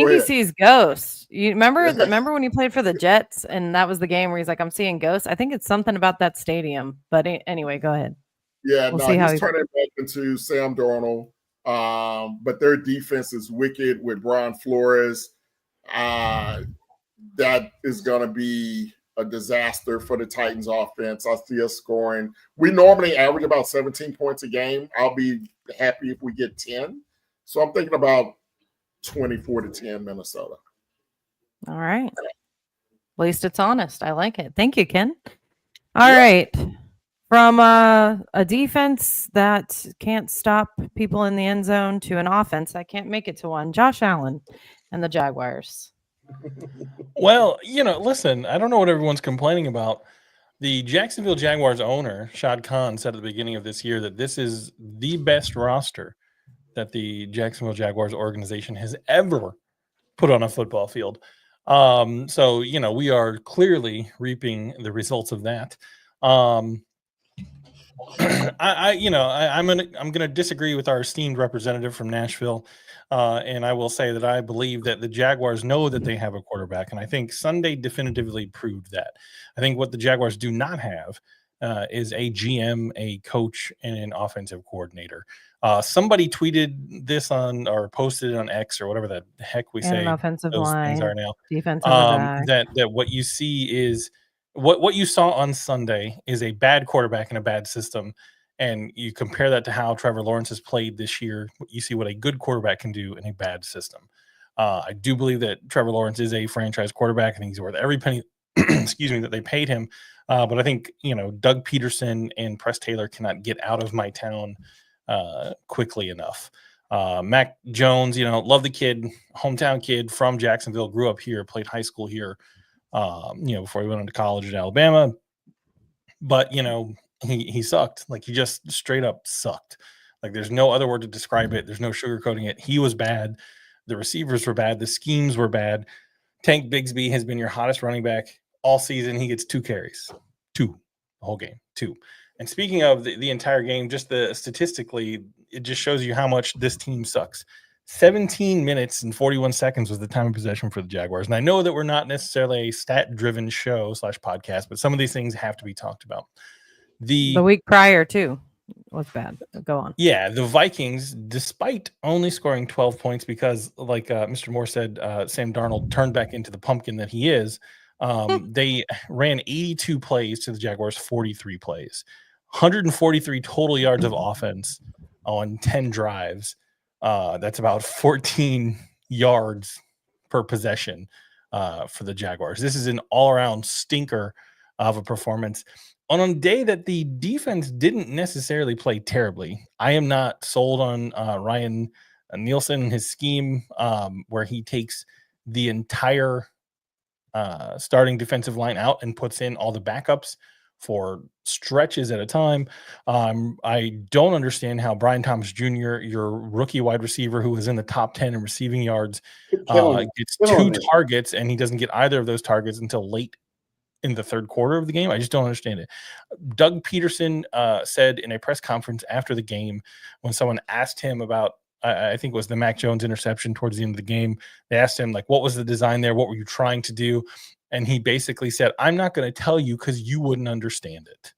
he sees ghosts. You remember when he played for the Jets and that was the game where he's like, I'm seeing ghosts? I think it's something about that stadium. But anyway, go ahead. Yeah, he's turning back into Sam Darnold. But their defense is wicked with Brian Flores. That is going to be a disaster for the Titans offense. I see us scoring. We normally average about 17 points a game. I'll be happy if we get 10. So I'm thinking about 24-10 Minnesota. All right. At least it's honest. I like it. Thank you, Ken. All right. From a defense that can't stop people in the end zone to an offense that can't make it to one, Josh Allen and the Jaguars. Well, listen, I don't know what everyone's complaining about. The Jacksonville Jaguars owner, Shad Khan, said at the beginning of this year that this is the best roster that the Jacksonville Jaguars organization has ever put on a football field. So, we are clearly reaping the results of that. I'm gonna disagree with our esteemed representative from Nashville, and I will say that I believe that the Jaguars know that they have a quarterback, and I think Sunday definitively proved that. I think what the Jaguars do not have is a GM, a coach, and an offensive coordinator. Somebody tweeted this or posted it on X or whatever the heck we say. An offensive those line, things are now. defensive back. That what you see is. What you saw on Sunday is a bad quarterback in a bad system, and you compare that to how Trevor Lawrence has played this year. You see what a good quarterback can do in a bad system. I do believe that Trevor Lawrence is a franchise quarterback. I think he's worth every penny, that they paid him. But I think Doug Peterson and Press Taylor cannot get out of my town quickly enough. Mac Jones, love the kid, hometown kid from Jacksonville, grew up here, played high school here. Before he went on to college at Alabama, but he sucked. Like, he just straight up sucked. Like, there's no other word to describe it. There's no sugarcoating it. He was bad. The receivers were bad. The schemes were bad. Tank Bigsby has been your hottest running back all season. He gets 2 carries, 2 the whole game, 2. And speaking of the entire game, just statistically, it just shows you how much this team sucks. 17 minutes and 41 seconds was the time of possession for the Jaguars. And I know that we're not necessarily a stat-driven show / podcast, but some of these things have to be talked about. The week prior, too, was bad. Go on. Yeah, the Vikings, despite only scoring 12 points because, like Mr. Moore said, Sam Darnold turned back into the pumpkin that he is, they ran 82 plays to the Jaguars' 43 plays. 143 total yards of offense on 10 drives. That's about 14 yards per possession for the Jaguars. This is an all-around stinker of a performance. On a day that the defense didn't necessarily play terribly, I am not sold on Ryan Nielsen and his scheme, where he takes the entire starting defensive line out and puts in all the backups for stretches at a time. I don't understand how Brian Thomas Jr., your rookie wide receiver who was in the top 10 in receiving yards, gets 2 targets, and he doesn't get either of those targets until late in the third quarter of the game. I just don't understand it. Doug Peterson said in a press conference after the game, when someone asked him about, I think it was the Mac Jones interception towards the end of the game, they asked him, like, what was the design there? What were you trying to do? And he basically said, I'm not going to tell you because you wouldn't understand it.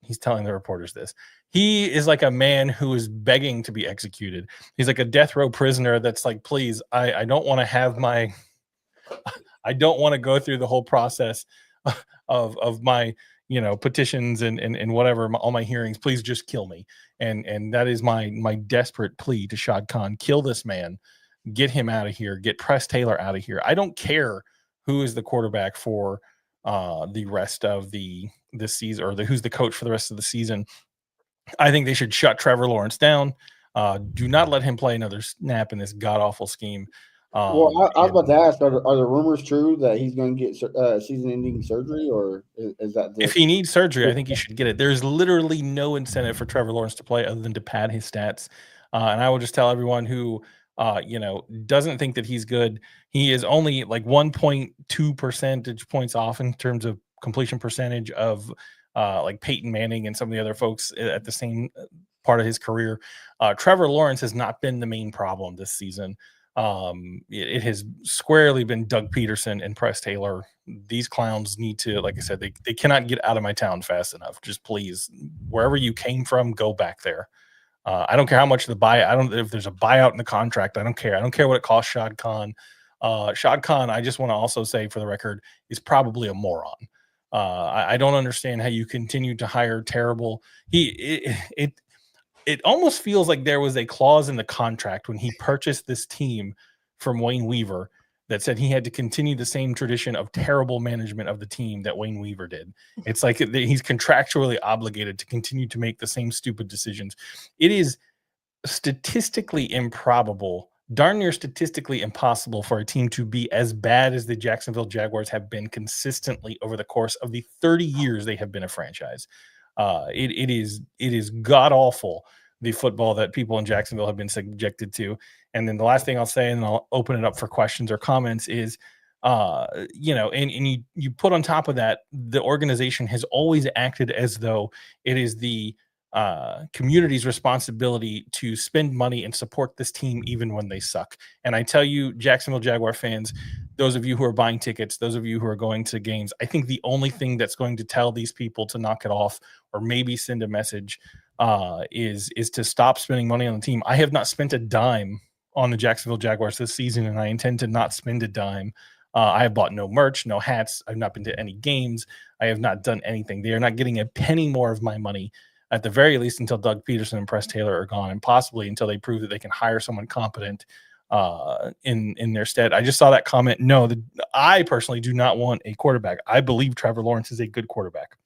He's telling the reporters this. He is like a man who is begging to be executed. He's like a death row prisoner that's like, please, I don't want to have my, I don't want to go through the whole process of my, petitions and whatever, all my hearings. Please just kill me. And that is my desperate plea to Shad Khan. Kill this man. Get him out of here. Get Press Taylor out of here. I don't care who is the quarterback for the rest of the season, or who's the coach for the rest of the season. I think they should shut Trevor Lawrence down. Do not let him play another snap in this god-awful scheme. Well, I was about to ask, are the rumors true that he's going to get season-ending surgery, or is that if he needs surgery, I think he should get it. There's literally no incentive for Trevor Lawrence to play other than to pad his stats. And I will just tell everyone who doesn't think that he's good, he is only like 1.2 percentage points off in terms of completion percentage of like Peyton Manning and some of the other folks at the same part of his career. Trevor Lawrence has not been the main problem this season. It has squarely been Doug Peterson and Press Taylor. These clowns need to, like I said, they cannot get out of my town fast enough. Just please, wherever you came from, go back there. I don't care how much the buyout. I don't if there's a buyout in the contract. I don't care. I don't care what it costs Shad Khan. Shad Khan, I just want to also say for the record, is probably a moron. I don't understand how you continue to hire terrible. It almost feels like there was a clause in the contract when he purchased this team from Wayne Weaver that said he had to continue the same tradition of terrible management of the team that Wayne Weaver did. It's like he's contractually obligated to continue to make the same stupid decisions. It is statistically improbable, darn near statistically impossible for a team to be as bad as the Jacksonville Jaguars have been consistently over the course of the 30 years they have been a franchise. It is god awful, the football that people in Jacksonville have been subjected to. And then the last thing I'll say, and then I'll open it up for questions or comments, is and you put on top of that, the organization has always acted as though it is the community's responsibility to spend money and support this team even when they suck. And I tell you, Jacksonville Jaguar fans, those of you who are buying tickets, those of you who are going to games, I think the only thing that's going to tell these people to knock it off or maybe send a message is to stop spending money on the team. I have not spent a dime on the Jacksonville Jaguars this season, and I intend to not spend a dime. I have bought no merch, no hats. I've not been to any games. I have not done anything. They are not getting a penny more of my money, at the very least, until Doug Peterson and Press Taylor are gone, and possibly until they prove that they can hire someone competent in their stead. I just saw that comment. No, I personally do not want a quarterback. I believe Trevor Lawrence is a good quarterback.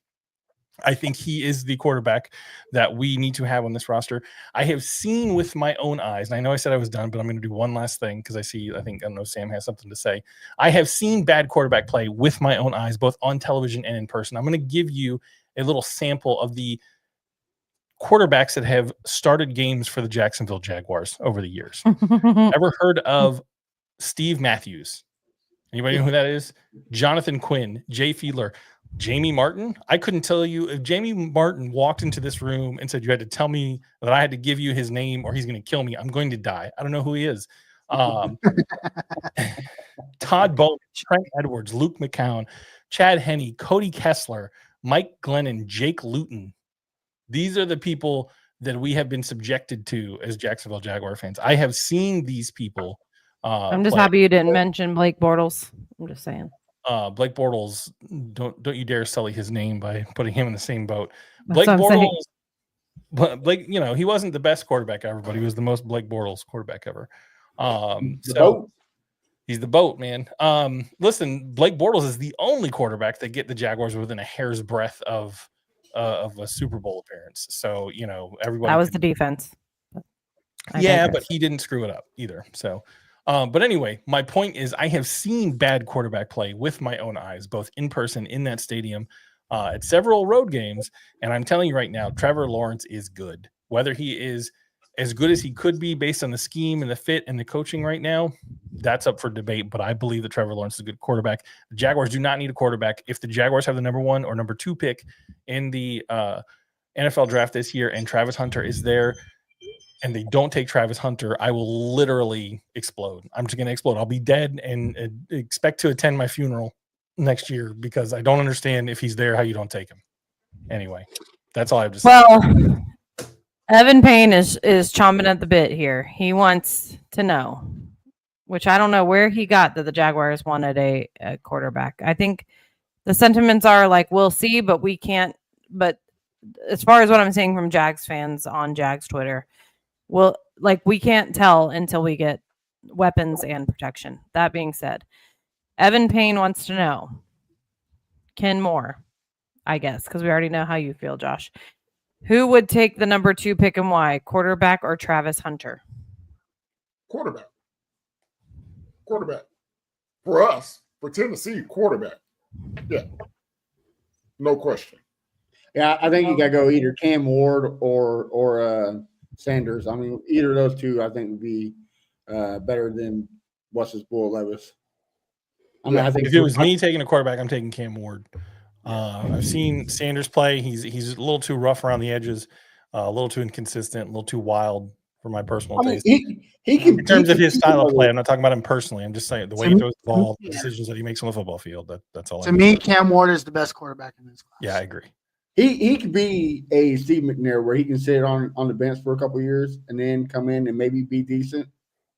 I think he is the quarterback that we need to have on this roster. I have seen with my own eyes, and I know I said I was done, but I'm going to do one last thing because I don't know, Sam has something to say. I have seen bad quarterback play with my own eyes, both on television and in person. I'm going to give you a little sample of the quarterbacks that have started games for the Jacksonville Jaguars over the years. Ever heard of Steve Matthews? Anybody know who that is? Jonathan Quinn, Jay Fiedler, Jamie Martin. I couldn't tell you if Jamie Martin walked into this room and said you had to tell me that I had to give you his name or he's going to kill me. I'm going to die. I don't know who he is. Todd Bowman, Trent Edwards, Luke McCown, Chad Henne, Cody Kessler, Mike Glennon, Jake Luton. These are the people that we have been subjected to as Jacksonville Jaguar fans. I have seen these people. I'm just happy you didn't mention Blake Bortles. I'm just saying. Blake Bortles, don't you dare sully his name by putting him in the same boat. That's Blake Bortles, but Blake, he wasn't the best quarterback ever, but he was the most Blake Bortles quarterback ever. He's the boat, man. Listen, Blake Bortles is the only quarterback that get the Jaguars within a hair's breadth of a Super Bowl appearance. So, everybody. That was the defense. Yeah, but he didn't screw it up either. So, but anyway, my point is I have seen bad quarterback play with my own eyes, both in person in that stadium at several road games. And I'm telling you right now, Trevor Lawrence is good. Whether he is as good as he could be based on the scheme and the fit and the coaching right now, that's up for debate. But I believe that Trevor Lawrence is a good quarterback. The Jaguars do not need a quarterback. If the Jaguars have the number 1 or number 2 pick in the NFL draft this year and Travis Hunter is there, and they don't take Travis Hunter, I will literally explode. I'm just going to explode. I'll be dead and expect to attend my funeral next year because I don't understand if he's there, how you don't take him. Anyway, that's all I have to say. Well, Evan Payne is chomping at the bit here. He wants to know, which I don't know where he got that the Jaguars wanted a quarterback. I think the sentiments are like, we'll see, but we can't. But as far as what I'm seeing from Jags fans on Jags Twitter, well, like we can't tell until we get weapons and protection. That being said, Evan Payne wants to know, Ken Moore, I guess, because we already know how you feel, Josh. Who would take the number 2 pick and why? Quarterback or Travis Hunter? Quarterback. For us, for Tennessee, quarterback. Yeah. No question. Yeah, I think you got to go either Cam Ward or Sanders. I mean, either of those two, I think, would be better than Bull Levis. I mean, I think if it was me taking a quarterback, I'm taking Cam Ward. I've seen Sanders play. He's a little too rough around the edges, a little too inconsistent, a little too wild for my personal taste. He can, in terms of his style of play, I'm not talking about him personally. I'm just saying the way he throws the ball, the decisions that he makes on the football field. That's all. To me, Cam Ward is the best quarterback in this class. Yeah, I agree. He could be a Steve McNair where he can sit on the bench for a couple of years and then come in and maybe be decent.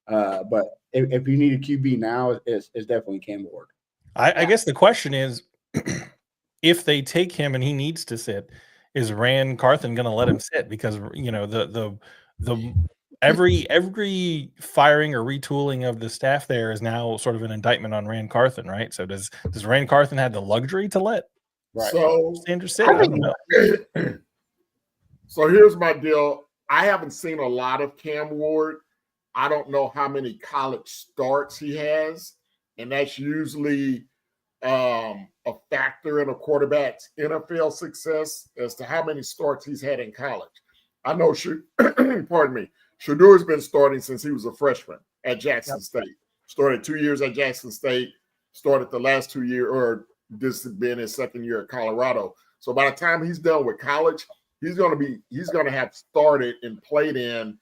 But if you need a QB now, it's definitely Cam Ward. I guess the question is, if they take him and he needs to sit, is Rand Carthen going to let him sit? Because every firing or retooling of the staff there is now sort of an indictment on Rand Carthen, right? So does Rand Carthen have the luxury to let Sanders sit? I don't know. So here's my deal. I haven't seen a lot of Cam Ward. I don't know how many college starts he has, and that's usually a factor in a quarterback's NFL success as to how many starts he's had in college. I know, pardon me, Shadur's been starting since he was a freshman at Jackson State. Started 2 years at Jackson State, started the last 2 years, or this has been his second year at Colorado. So by the time he's done with college, he's going to have started and played in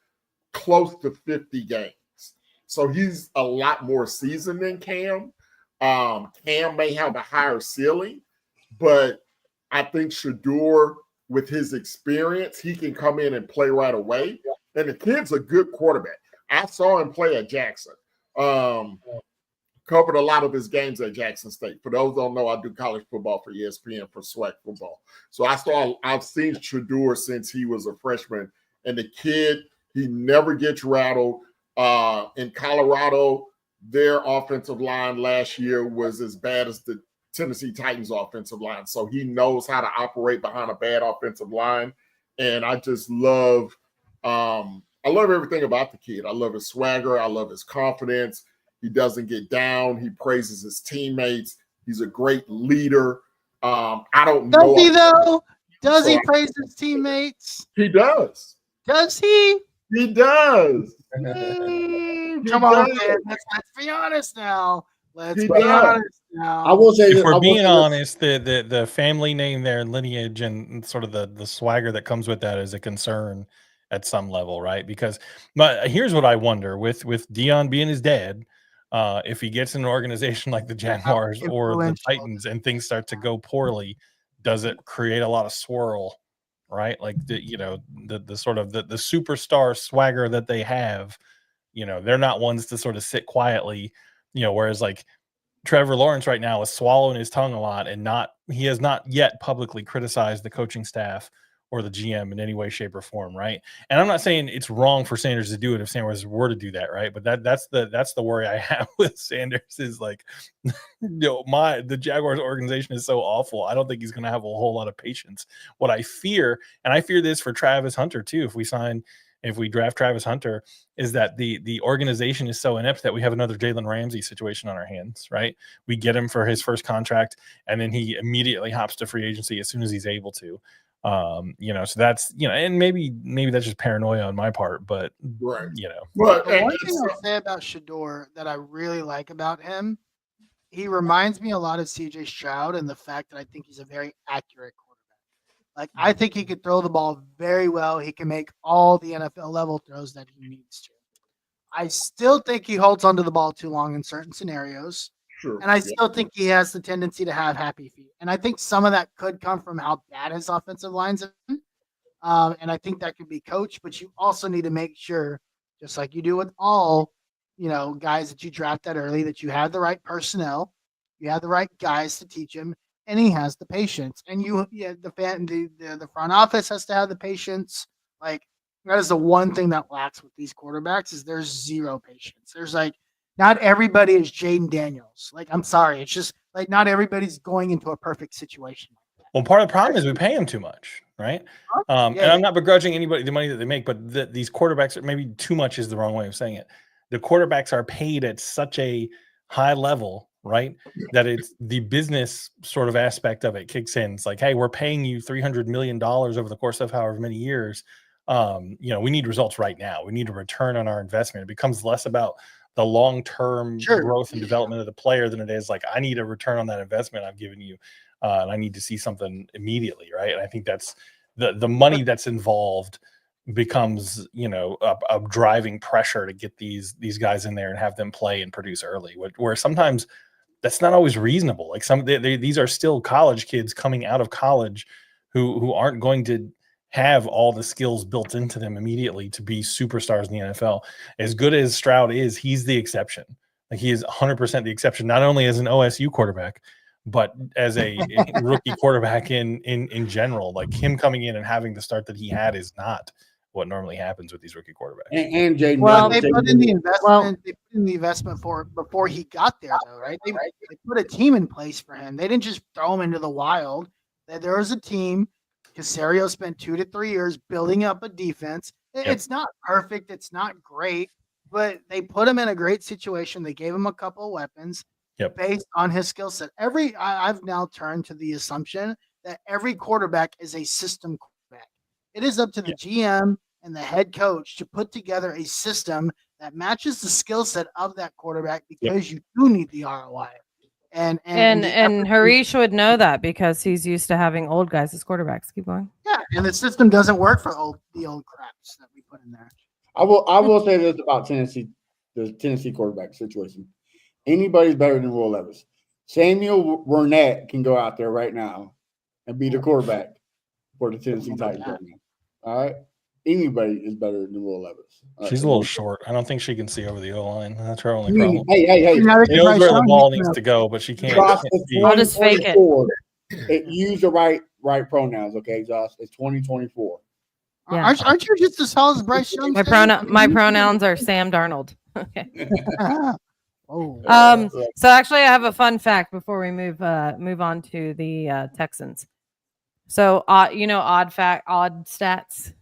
close to 50 games. So he's a lot more seasoned than Cam. Cam may have a higher ceiling, but I think Shadur, with his experience, he can come in and play right away. And the kid's a good quarterback. I saw him play at Jackson. Covered a lot of his games at Jackson State. For those who don't know, I do college football for ESPN for SWAC football. So I've seen Shadur since he was a freshman. And the kid, he never gets rattled. In Colorado, their offensive line last year was as bad as the Tennessee Titans offensive line. So he knows how to operate behind a bad offensive line. And I just love everything about the kid. I love his swagger. I love his confidence. He doesn't get down. He praises his teammates. He's a great leader. I don't know. Does he though? Does he praise his teammates? He does. Does he? He does. Come on, man. Let's be honest now. Let's be honest now. I will say, if we're being honest, the family name there, lineage, and sort of the swagger that comes with that is a concern at some level, right? Because, but here's what I wonder: with Dion being his dad, if he gets in an organization like the Jaguars or the Titans and things start to go poorly, does it create a lot of swirl? Right, like the sort of the superstar swagger that they have, they're not ones to sort of sit quietly, whereas like Trevor Lawrence right now is swallowing his tongue a lot and he has not yet publicly criticized the coaching staff or the GM in any way, shape, or form, right? And I'm not saying it's wrong for Sanders to do it if Sanders were to do that, right? But that's the worry I have with Sanders is like, the Jaguars organization is so awful. I don't think he's going to have a whole lot of patience. What I fear, and I fear this for Travis Hunter too, if we sign if we draft Travis Hunter, is that the organization is so inept that we have another Jalen Ramsey situation on our hands, right? We get him for his first contract, and then he immediately hops to free agency as soon as he's able to. So that's, and maybe that's just paranoia on my part, but Right. But the one thing I'll say about Shador that I really like about him, he reminds me a lot of CJ Stroud and the fact that I think he's a very accurate quarterback. Like, I think he could throw the ball very well. He can make all the NFL level throws that he needs to. I still think he holds onto the ball too long in certain scenarios. Sure. And I still think he has the tendency to have happy feet. And I think some of that could come from how bad his offensive line's been. And I think that could be coached, but you also need to make sure, just like you do with all, guys that you draft that early, that you have the right personnel, you have the right guys to teach him, and he has the patience. And the front office has to have the patience. Like, that is the one thing that lacks with these quarterbacks is there's zero patience. There's not everybody is Jaden Daniels. Like, I'm sorry. It's just like not everybody's going into a perfect situation. Well, part of the problem is we pay him too much, right? And I'm not begrudging anybody the money that they make, but these quarterbacks are, maybe too much is the wrong way of saying it. The quarterbacks are paid at such a high level, right, that it's the business sort of aspect of it kicks in. It's like, hey, we're paying you $300 million over the course of however many years. We need results right now. We need a return on our investment. It becomes less about the long-term growth and development of the player than it is like, I need a return on that investment I've given you. And I need to see something immediately, right? And I think that's the money that's involved becomes, a driving pressure to get these guys in there and have them play and produce early. Where sometimes that's not always reasonable. Like these are still college kids coming out of college who aren't going to have all the skills built into them immediately to be superstars in the NFL. As good as Stroud is, he's the exception. Like, he is 100% the exception, not only as an OSU quarterback, but as a rookie quarterback in general. Like, him coming in and having the start that he had is not what normally happens with these rookie quarterbacks. And Jaden, they put in the investment. They put in the investment for before he got there, though, right? They put a team in place for him. They didn't just throw him into the wild. There was a team. Caserio spent 2 to 3 years building up a defense. It's not perfect. It's not great, but they put him in a great situation. They gave him a couple of weapons based on his skill set. I've now turned to the assumption that every quarterback is a system quarterback. It is up to the GM and the head coach to put together a system that matches the skill set of that quarterback because you do need the ROI. And Harish would know that because he's used to having old guys as quarterbacks. Keep going. Yeah, and the system doesn't work for the old craps that we put in there. I will say this about Tennessee, the Tennessee quarterback situation. Anybody's better than Will Levis. Samuel Burnett can go out there right now and be the quarterback for the Tennessee Titans right now. All right? Anybody is better than Will Levis. She's a little short. I don't think she can see over the O-line. That's her only problem. Hey. She knows where the ball needs to go, but she can't. I'll just fake it. Use the right pronouns, okay, Josh? It's 2024. Yeah. Aren't you just as tall as Bryce Young? My pronouns are Sam Darnold. Okay. Oh. So actually, I have a fun fact before we move on to the Texans. So, odd stats.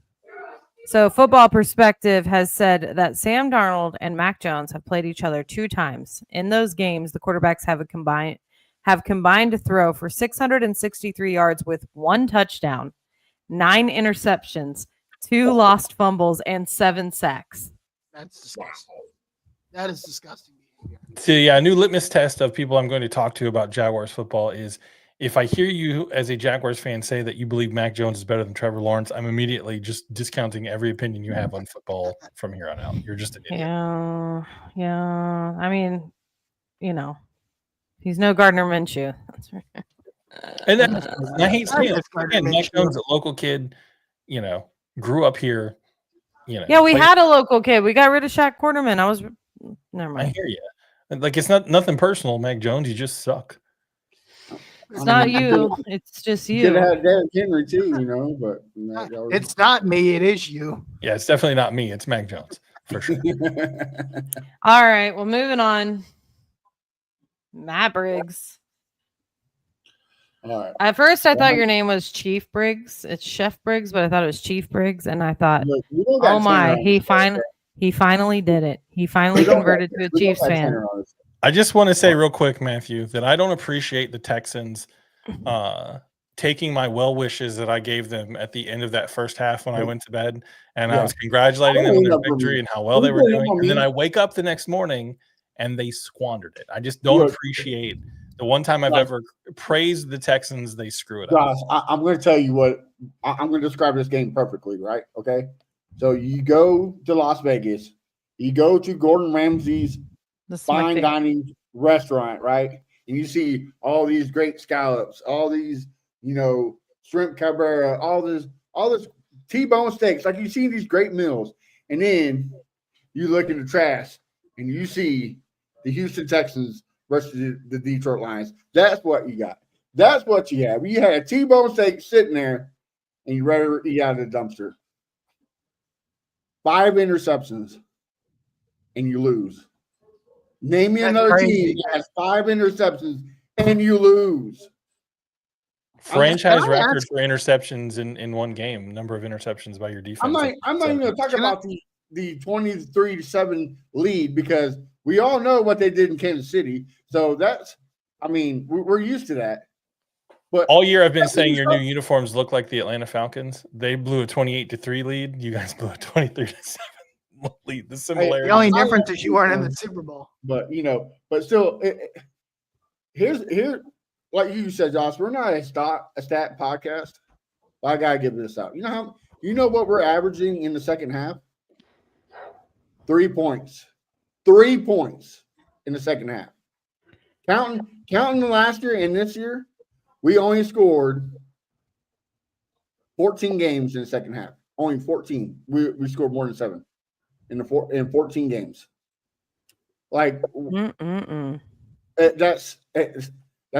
So, Football Perspective has said that Sam Darnold and Mac Jones have played each other 2 times. In those games, the quarterbacks have combined to throw for 663 yards with 1 touchdown, 9 interceptions, 2 lost fumbles, and 7 sacks. That's disgusting. That is disgusting. So, a new litmus test of people I'm going to talk to about Jaguars football is, if I hear you as a Jaguars fan say that you believe Mac Jones is better than Trevor Lawrence, I'm immediately just discounting every opinion you have on football from here on out. You're just an idiot. Yeah. I mean, he's no Gardner Minshew. That's right. And I hate saying it. Again, Mac Jones, a local kid, grew up here. Yeah, we had a local kid. We got rid of Shaq Quarterman. Never mind. I hear you. Like, it's nothing personal, Mac Jones. You just suck. It's not you. It's just you. Could have had Derrick Henry too, but it's not me. It is you. Yeah, it's definitely not me. It's Mac Jones for sure. All right. Well, moving on. Matt Briggs. All right. At first, I thought your name was Chief Briggs. It's Chef Briggs, but I thought it was Chief Briggs, and I thought, Look, we don't got oh my, tenor on he finally did it. He finally We don't converted got- to a we don't Chiefs got fan. tenor on this. I just want to say real quick, Matthew, that I don't appreciate the Texans taking my well wishes that I gave them at the end of that first half when I went to bed, and I Yeah. was congratulating them on their victory and how well they were doing. And then I wake up the next morning and they squandered it. I just don't Look. appreciate the one time I've Josh. ever praised the Texans, they screw it up. Josh, I'm going to tell you what I'm going to describe this game perfectly, right? Okay. So you go to Las Vegas, you go to Gordon Ramsay's This is my fine favorite. dining restaurant, right? And you see all these great scallops, all these, shrimp cabrera, all this T-bone steaks. Like you see these great meals, and then you look in the trash and you see the Houston Texans versus the Detroit Lions. That's what you got. That's what you have. You had a T-bone steak sitting there, and you ready to eat out of the dumpster. 5 interceptions, and you lose. Name me That's another crazy. team that has 5 interceptions and you lose. Franchise Can I record ask- for interceptions in one game, number of interceptions by your defense. I'm not even going to talk about the 23-7 lead because we all know what they did in Kansas City. So we're used to that. But All year I've been saying your new uniforms look like the Atlanta Falcons. They blew a 28-3 lead. You guys blew a 23-7 lead. The similarity. The only difference is you weren't in the Super Bowl. But still, here's like you said, Josh. We're not a stat podcast. But I gotta give this out. You know what we're averaging in the second half? 3 points. 3 points in the second half. Counting the last year and this year, we only scored 14 games in the second half. Only 14. We scored more than 7 in 14 games. Like that's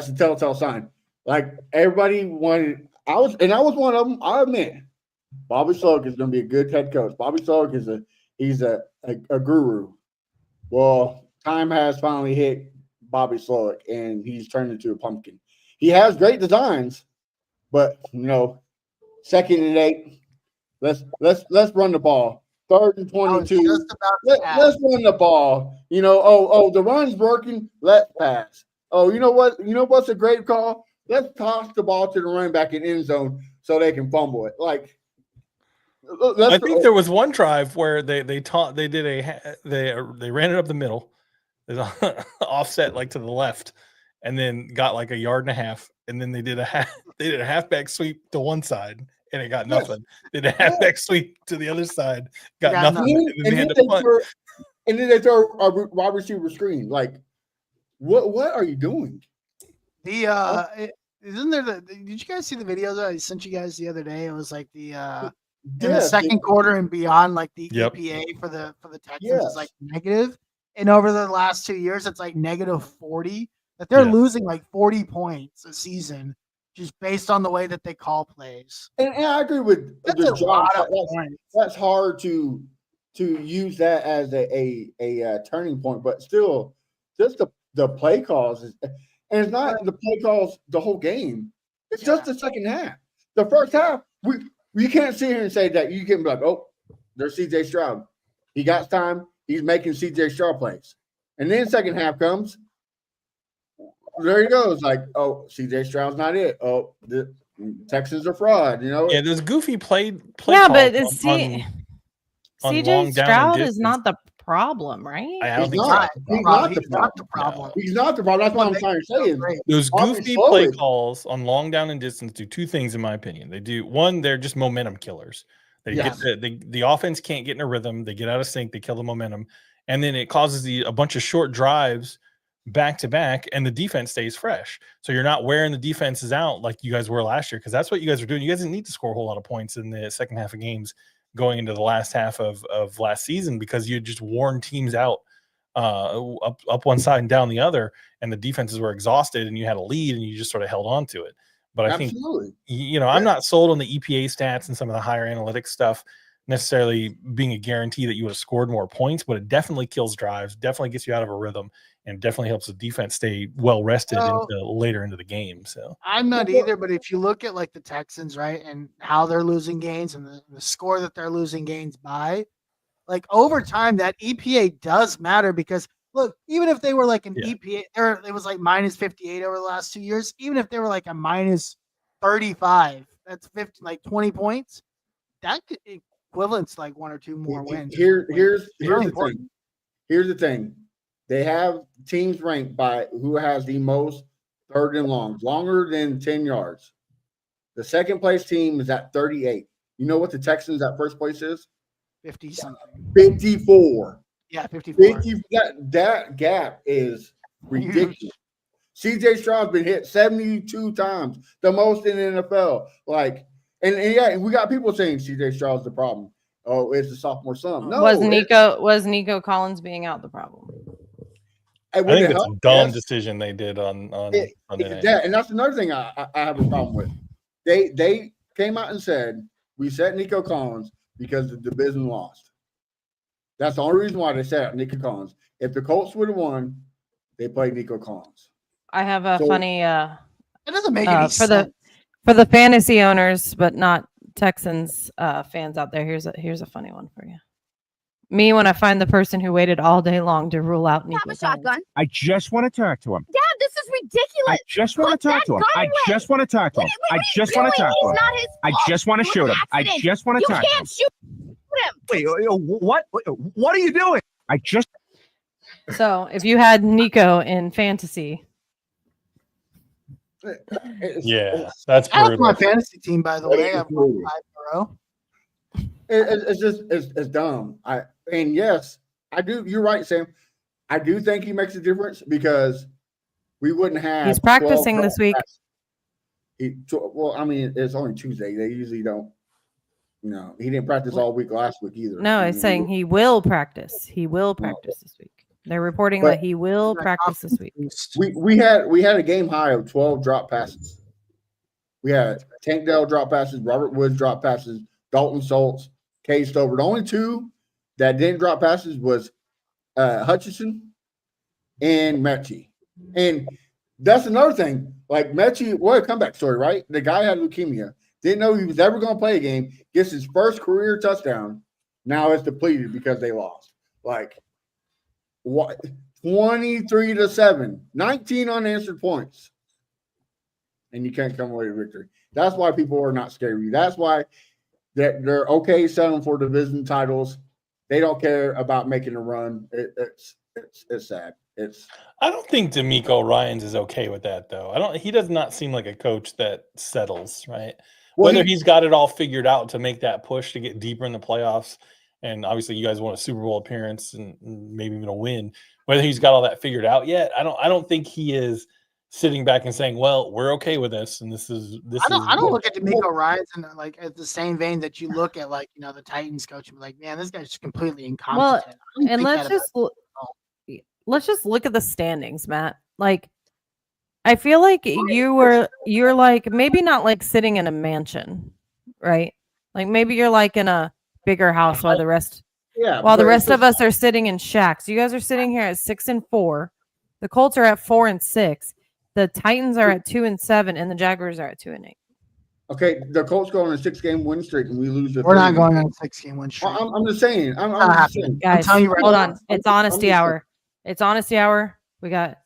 a telltale sign. Like everybody wanted. I was one of them. I admit, Bobby Sloak is going to be a good head coach. Bobby Sloak is a guru. Well, time has finally hit Bobby Sloak, and he's turned into a pumpkin. He has great designs, but 2nd and 8. Let's run the ball. 3rd and 22. Let's run the ball. The run's working. Let's pass. Oh, you know what? What's a great call? Let's toss the ball to the running back in end zone so they can fumble it. Like, I think there was one drive where they ran it up the middle, offset like to the left, and then got like a yard and a half, and then they did a halfback sweep to one side, and it got nothing. Did a halfback sweep to the other side, got nothing, and then they had to punt. And then they throw a wide receiver screen. Like, what are you doing? Isn't there did you guys see the videos that I sent you guys the other day? It was like in the second quarter and beyond, like the EPA for the Texans is like negative. And over the last 2 years, it's like -40. That they're losing like 40 points a season just based on the way that they call plays. And I agree with That's a lot of points. That's hard to use that as a turning point, but still, just the play calls and it's not the play calls the whole game. It's just the second half. The first half, we can't sit here and say that you can be like, oh, there's CJ Stroud. He got time. He's making CJ Stroud plays. And then second half comes. There he goes. Like, oh, CJ Stroud's not it. Oh, the Texans are fraud, Yeah, there's goofy play Yeah, calls but on CJ long down Stroud and is not the problem, right? I don't think He's not the problem. He's not the problem. That's what I'm trying to say. Those Bobby goofy Sloak play is- calls on long down and distance do 2 things, in my opinion. They do one, they're just momentum killers. They get the offense can't get in a rhythm. They get out of sync. They kill the momentum, and then it causes a bunch of short drives back to back, and the defense stays fresh. So you're not wearing the defenses out like you guys were last year, because that's what you guys are doing. You guys didn't need to score a whole lot of points in the second half of games going into the last half of last season, because you just worn teams out up one side and down the other, and the defenses were exhausted, and you had a lead, and you just sort of held on to it. But I think, I'm not sold on the EPA stats and some of the higher analytics stuff, necessarily being a guarantee that you would have scored more points, but it definitely kills drives, definitely gets you out of a rhythm, and definitely helps the defense stay well rested later into the game. So I'm not either, but if you look at like the Texans, right, and how they're losing games and the score that they're losing games by, like over time, that EPA does matter because look, even if they were like an EPA, or it was like minus 58 over the last 2 years, even if they were like a minus 35, that's 50, like 20 points. That could equivalents like 1 or 2 more wins. Here's the thing. Here's the thing. They have teams ranked by who has the most third and longs, longer than 10 yards. The second place team is at 38. You know what the Texans at first place is? 50 something. 54. Yeah, 54. That gap is ridiculous. CJ Stroud's been hit 72 times, the most in the NFL. Like, and we got people saying CJ Stroud's the problem. Oh, it's the sophomore slump. No, was Nico Collins being out the problem? I think it's a dumb decision they did on that, and that's another thing I have a problem with. They came out and said we set Nico Collins because the division lost. That's the only reason why they set Nico Collins. If the Colts would have won, they played Nico Collins. I have a funny it doesn't make any sense. For the fantasy owners, but not Texans fans out there. Here's a funny one for you. Me, when I find the person who waited all day long to rule out Nico Collins. Shotgun. I just want to talk to him. Dad, this is ridiculous. I just want to talk to him. I just want to talk to him. I just want to talk to him. I just want to shoot him. I just want to talk to him. You can't shoot him. Wait, what? What are you doing? I just. So if you had Nico in fantasy. That's my fantasy team, by the way. I've won 5 in a row. It's dumb. And yes, I do. You're right, Sam. I do think he makes a difference because we wouldn't have. He's practicing this week. Well, I mean, it's only Tuesday. They usually don't. He didn't practice all week last week either. No, it's saying he will practice. He will practice this week. They're reporting that he will practice this week. We had a game high of 12 drop passes. We had Tank Dell drop passes, Robert Woods drop passes, Dalton Schultz, Cade Stover. The only 2 that didn't drop passes was Hutchinson and Mechie. And that's another thing. Like Mechie, what a comeback story, right? The guy had leukemia. Didn't know he was ever going to play a game. Gets his first career touchdown. Now it's depleted because they lost. Like, what? 23-7, 19 unanswered points, and you can't come away with victory. That's why people are not scared of you. That's why they're okay settling for division titles. They don't care about making a run. It's sad. I don't think DeMeco Ryans is okay with that, though. He does not seem like a coach that settles, right? Well, whether he's got it all figured out to make that push to get deeper in the playoffs, and obviously you guys want a Super Bowl appearance and maybe even a win. Whether he's got all that figured out yet, I don't think he is sitting back and saying, "Well, we're okay with this," and this is. I don't look at DeMeco Ryans and like at the same vein that you look at like the Titans coach and be like, man, this guy's just completely incompetent. Well, and let's just look at the standings, Matt. Like, I feel like you're like maybe not like sitting in a mansion, right? Like maybe you're like in a bigger house while the rest of us are sitting in shacks. You guys are sitting here at 6-4. The Colts are at 4-6. The Titans are at 2-7, and the Jaguars are at 2-8. Okay, the Colts go on a 6-game win streak, and we lose. We're not going on a 6-game win streak. I'm just saying. I'm just saying. Guys, hold on. It's honesty hour. It's honesty hour. We got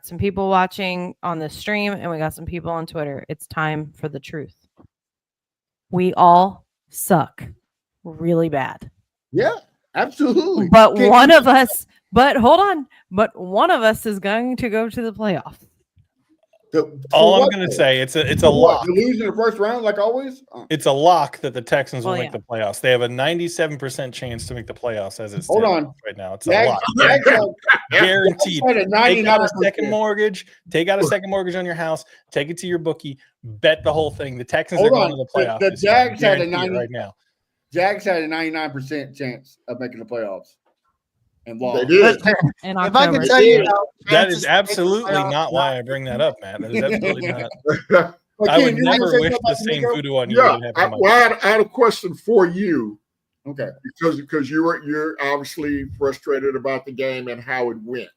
some people watching on the stream, and we got some people on Twitter. It's time for the truth. We all suck really bad. Yeah, absolutely. But one of us is going to go to the playoffs. All I'm going to say, it's a lock. You lose in the first round, like always. It's a lock that the Texans will make the playoffs. They have a 97% chance to make the playoffs as it's right now. It's a lock, guaranteed. Take out a second mortgage. Take out a second mortgage on your house. Take it to your bookie. Bet the whole thing. The Texans are going to the playoffs. The Jags had a 90 right now. Jags had a 99% chance of making the playoffs. And they did. If I can tell you, that is absolutely not why I bring that up, Matt. That is absolutely not. I would never wish the same voodoo on you. Yeah, I had a question for you. Okay. Because you're obviously frustrated about the game and how it went.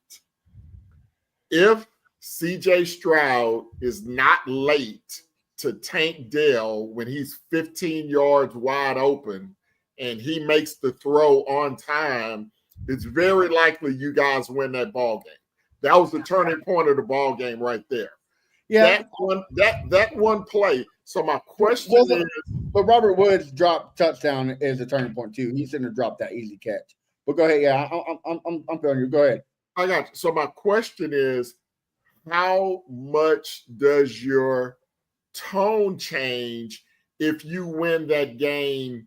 If CJ Stroud is not late to Tank Dell when he's 15 yards wide open and he makes the throw on time, it's very likely you guys win that ball game. That was the turning point of the ball game right there. Yeah. That one play. So my question is, but Robert Woods dropped touchdown is a turning point too. He shouldn't have dropped that easy catch. But go ahead. Yeah, I'm feeling you. Go ahead. I got you. So my question is, how much does your tone change if you win that game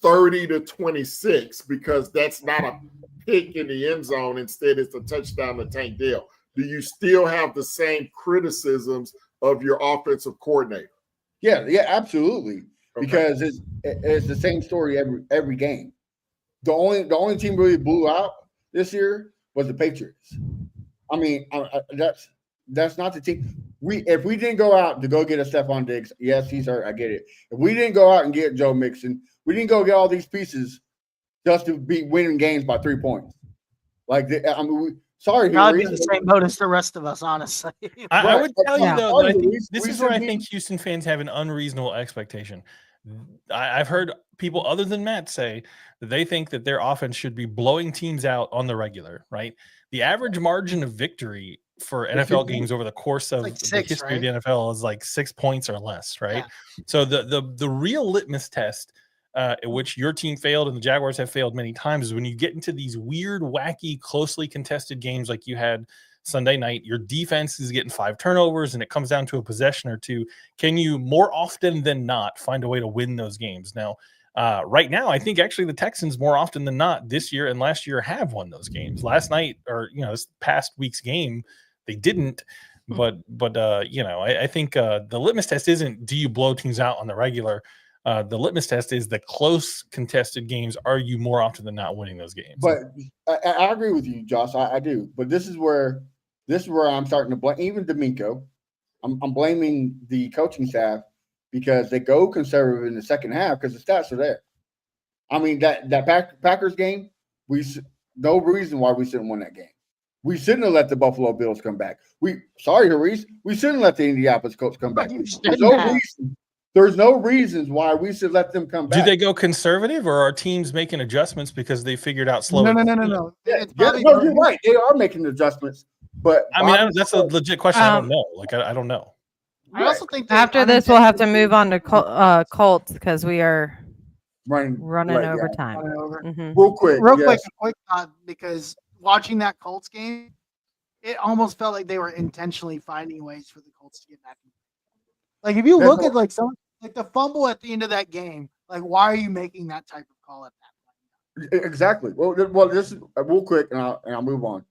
30-26? Because that's not a pick in the end zone. Instead, it's a touchdown to Tank Dell. Do you still have the same criticisms of your offensive coordinator? Yeah, absolutely. Okay. Because it's the same story every game. The only team really blew out this year was the Patriots. I mean, that's not the team. If we didn't go out to go get a Stephon Diggs, yes, he's hurt. I get it. If we didn't go out and get Joe Mixon, we didn't go get all these pieces just to be winning games by 3 points. Sorry, probably the same boat as the rest of us, honestly. I would tell you though, I think this is where I think Houston fans have an unreasonable expectation. I've heard people other than Matt say that they think that their offense should be blowing teams out on the regular, right? The average margin of victory for NFL games over the course of the history of the NFL is like 6 points or less, right? Yeah. So the real litmus test which your team failed and the Jaguars have failed many times, is when you get into these weird, wacky, closely contested games like you had Sunday night, your defense is getting 5 turnovers and it comes down to a possession or two. Can you more often than not find a way to win those games? Now, right now, I think actually the Texans more often than not this year and last year have won those games. Last night, or this past week's game, they didn't. But I think the litmus test isn't do you blow teams out on the regular. The litmus test is the close contested games. Are you more often than not winning those games? But I agree with you, Josh. I do. But this is where I'm starting to blame even D'Amico. I'm blaming the coaching staff because they go conservative in the second half because the stats are there. I mean that Packers game, no reason why we shouldn't win that game. We shouldn't have let the Buffalo Bills come back. Harees, we shouldn't let the Indianapolis Colts come back. There's no reasons why we should let them come back. Do they go conservative, or are teams making adjustments because they figured out slowly? No. No, you're right. They are making adjustments, but I mean, that's a legit question. I don't know. I don't know. I also think after this, we'll have to move on to Colts because we are running over time. Mm-hmm. Real quick, a quick thought, because watching that Colts game, it almost felt like they were intentionally finding ways for the Colts to get back. Like if you look at like the fumble at the end of that game, like why are you making that type of call at that point? Exactly. Well, this is real quick, and I'll move on.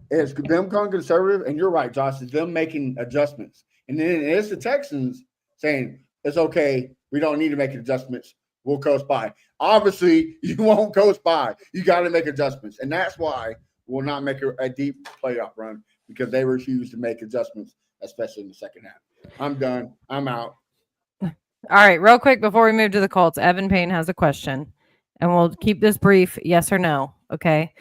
It's them going conservative, and you're right, Josh. It's them making adjustments, and then it's the Texans saying it's okay. We don't need to make adjustments. We'll coast by. Obviously, you won't coast by. You got to make adjustments, and that's why we'll not make a deep playoff run because they refuse to make adjustments, especially in the second half. I'm done. I'm out. All right, real quick before we move to the Colts, Evan Payne has a question, and we'll keep this brief, yes or no, okay?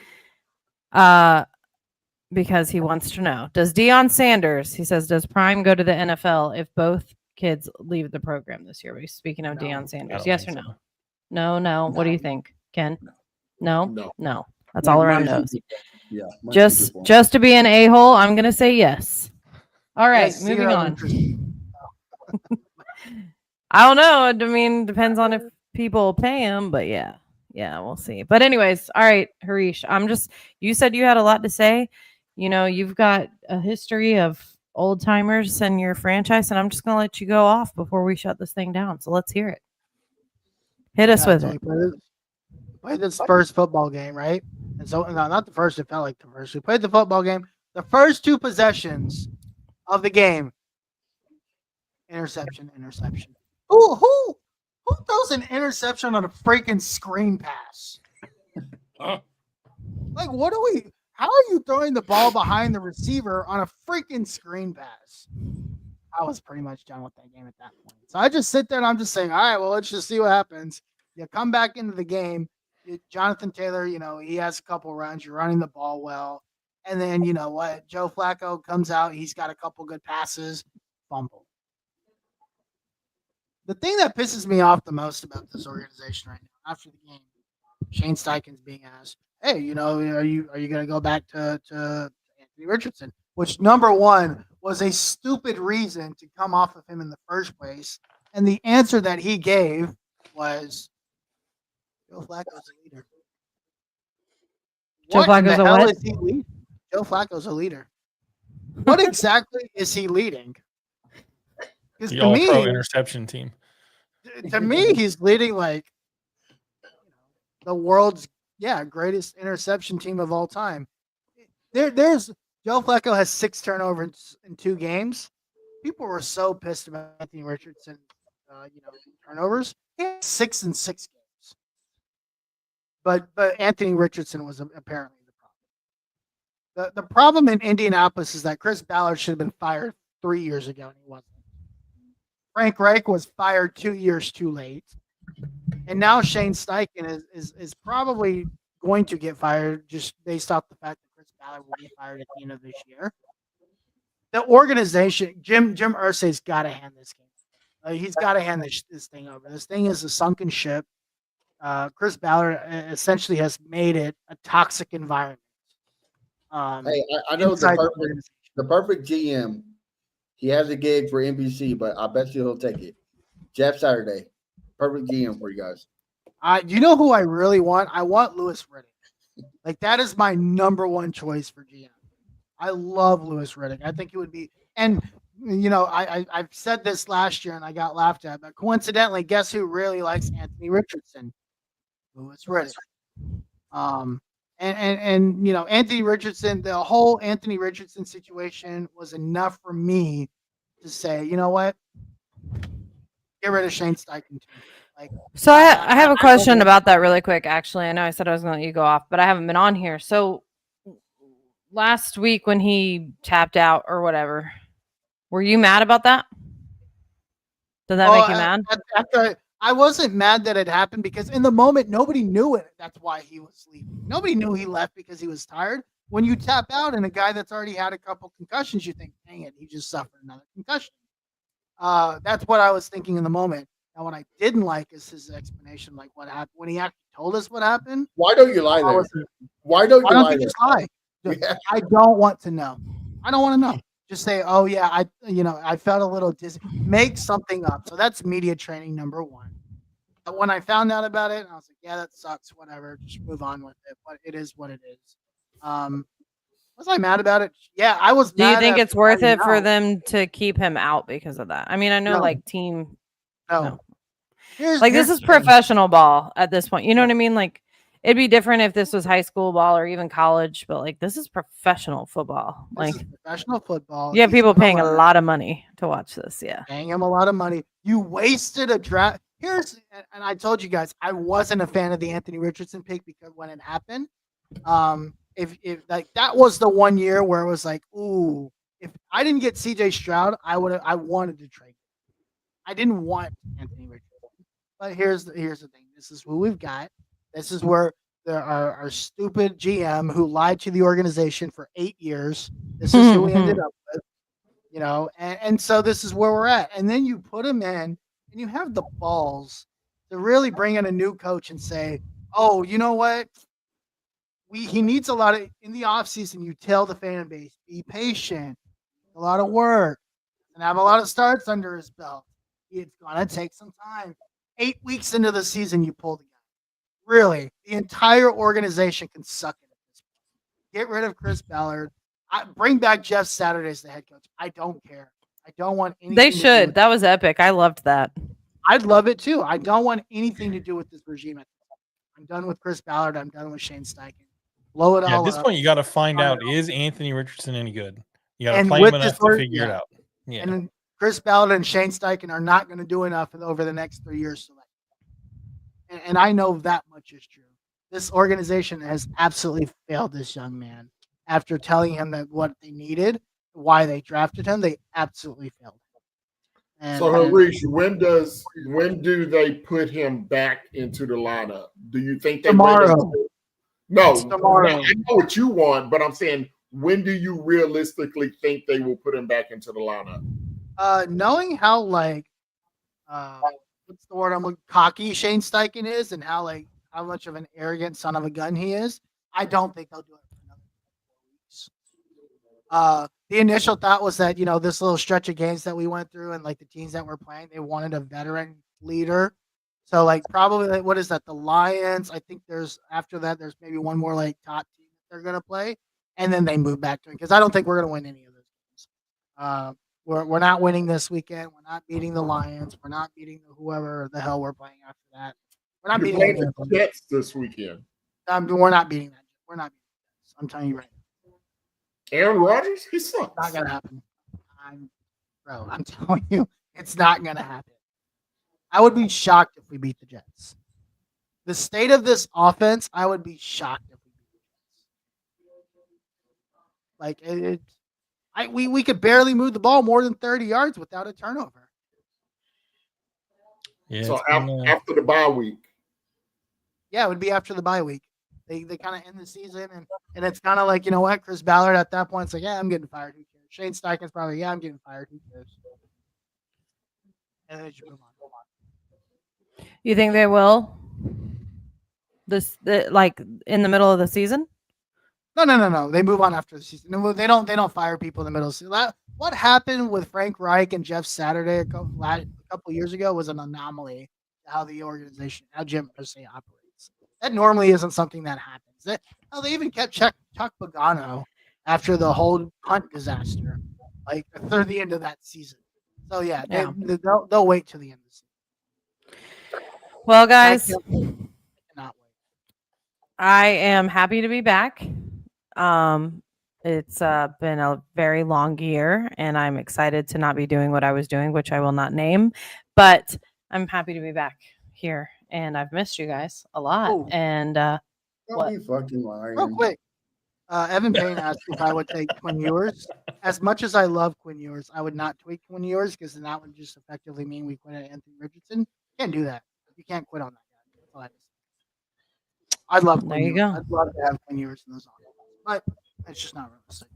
Because he wants to know. Does Deion Sanders, he says, does Prime go to the NFL if both kids leave the program this year? We're speaking of Deion Sanders. Yes or no? So. No. What do you think, Ken? No. That's all around nose. Yeah. Just to be an a-hole, I'm going to say yes. All right, moving on. I don't know. I mean, depends on if people pay him, but yeah, we'll see. But anyways, all right, Harish, you said you had a lot to say. You've got a history of old timers in your franchise, and I'm just going to let you go off before we shut this thing down. So let's hear it. Hit us with it. Played this first football game, right? And so, no, not the first. It felt like the first. We played the football game. The first 2 possessions of the game, interception. Who throws an interception on a freaking screen pass? Like, how are you throwing the ball behind the receiver on a freaking screen pass? I was pretty much done with that game at that point. So I just sit there and I'm just saying, all right, well, let's just see what happens. You come back into the game. Jonathan Taylor, he has a couple runs. You're running the ball well. And then, you know what? Joe Flacco comes out. He's got a couple good passes. Fumble. The thing that pisses me off the most about this organization right now, after the game, Shane Steichen's being asked, hey, are you going to go back to Anthony Richardson? Which, number one, was a stupid reason to come off of him in the first place. And the answer that he gave was, Joe Flacco's a leader. Joe Flacco's a what? Is he leading? Joe Flacco's a leader. What exactly is he leading? The all-pro interception team. To me, he's leading like the world's greatest interception team of all time. There's Joe Flacco has 6 turnovers in 2 games. People were so pissed about Anthony Richardson, turnovers. He had 6 in 6 games. But Anthony Richardson was apparently the problem. The problem in Indianapolis is that Chris Ballard should have been fired 3 years ago, and he wasn't. Frank Reich was fired 2 years too late. And now Shane Steichen is probably going to get fired just based off the fact that Chris Ballard will get fired at the end of this year. The organization, Jim Irsay's got to hand this game. He's got to hand this thing over. This thing is a sunken ship. Chris Ballard essentially has made it a toxic environment. Hey, I know the perfect GM. He has a gig for NBC, but I bet you he'll take it. Jeff Saturday, perfect GM for you guys. You know who I really want? I want Louis Riddick. Like, that is my number one choice for GM. I love Louis Riddick. I think it would be, and I've said this last year and I got laughed at, but coincidentally, guess who really likes Anthony Richardson? Louis Riddick. And Anthony Richardson, the whole Anthony Richardson situation was enough for me to say, you know what? Get rid of Shane Steichen. So I have a question about that really quick, actually. I know I said I was going to let you go off, but I haven't been on here. So last week when he tapped out or whatever, were you mad about that? Did that make you mad? I wasn't mad that it happened because in the moment, nobody knew it. That's why he was leaving. Nobody knew he left because he was tired. When you tap out and a guy that's already had a couple concussions, you think, dang it, he just suffered another concussion. That's what I was thinking in the moment. Now, what I didn't like is his explanation, like what happened when he actually told us what happened. Why don't you lie there? Why don't you just lie? Yeah. I don't want to know. I don't want to know. Just say, oh yeah, I felt a little dizzy. Make something up. So that's media training number one. But when I found out about it, I was like, yeah, that sucks. Whatever. Just move on with it. But it is what it is. Was I mad about it? Yeah, I was. Do you think it's worth it for them to keep him out because of that? I mean, I know team. No. This is professional ball at this point. You know what I mean? Like, it'd be different if this was high school ball or even college, but this is professional football. This is professional football. You have people paying a lot of money to watch this. Yeah. Paying him a lot of money. You wasted a draft. And I told you guys, I wasn't a fan of the Anthony Richardson pick because when it happened, if that was the one year where it was like, ooh, if I didn't get CJ Stroud, I wanted to trade. I didn't want Anthony Richardson. But here's the thing. This is who we've got. This is where there are our stupid GM who lied to the organization for 8 years. This is who we ended up with, and so this is where we're at. And then you put him in and you have the balls to really bring in a new coach and say, oh, you know what? He needs a lot of, in the offseason, you tell the fan base, be patient, a lot of work, and have a lot of starts under his belt. It's going to take some time. 8 weeks into the season, you pull the guy. Really, the entire organization can suck it at this point. Get rid of Chris Ballard. Bring back Jeff Saturday as the head coach. I don't care. I don't want anything. They should. That was epic. I loved that. I'd love it too. I don't want anything to do with this regime. I'm done with Chris Ballard. I'm done with Shane Steichen. Blow it all up. At this point, you got to find out, is Anthony Richardson any good? You got to play him enough to figure it out. Yeah. And Chris Ballard and Shane Steichen are not going to do enough over the next 3 years. And I know that much is true. This organization has absolutely failed this young man. After telling him that what they needed, why they drafted him, they absolutely failed. And, So Harish, when do they put him back into the lineup? Do you think they tomorrow? No, tomorrow. I know what you want, but I'm saying, when do you realistically think they will put him back into the lineup? Knowing how what's the word cocky Shane Steichen is, and how much of an arrogant son of a gun he is, I don't think they'll do it for another 4 weeks. The initial thought was that this little stretch of games that we went through and the teams that we're playing, they wanted a veteran leader. So probably what is that? The Lions. I think after that there's maybe one more top team that they're gonna play, and then they move back to it, because I don't think we're gonna win any of those games. We're not winning this weekend. We're not beating the Lions. We're not beating whoever the hell we're playing after that. We're not beating any of the them. Jets this weekend. We're not beating that. We're not beating that. I'm telling you right now. Aaron Rodgers, he sucks. Not gonna happen. I'm telling you, it's not gonna happen. I would be shocked if we beat the Jets. The state of this offense, I would be shocked if we beat the Jets. We could barely move the ball more than 30 yards without a turnover. Yeah. So after the bye week. Yeah, it would be after the bye week. They kind of end the season, and it's kind of like, you know what, Chris Ballard at that point, it's like, yeah, I'm getting fired. Who cares? Shane Steichen's probably, yeah, I'm getting fired. Who cares? And then you move on. You think they will? In the middle of the season? No. They move on after the season. They don't fire people in the middle of the season. What happened with Frank Reich and Jeff Saturday a couple years ago was an anomaly to how the organization, how Jim Irsay operates. That normally isn't something that happens. They even kept Chuck Pagano after the whole punt disaster, through the end of that season. So yeah. They'll wait till the end of the season. Well, guys, I am happy to be back. It's been a very long year, and I'm excited to not be doing what I was doing, which I will not name, but I'm happy to be back here, and I've missed you guys a lot. Oh. And Don't be fucking lying. Real quick, Evan Payne asked if I would take Quinn Ewers. As much as I love Quinn Ewers, I would not tweak Quinn Ewers, because then that would just effectively mean we quit at Anthony Richardson. Can't do that. You can't quit on that guy. That's all I have to say. I'd love Quinn Ewers. I'd love to have Quinn Ewers in those offenses, but it's just not realistic.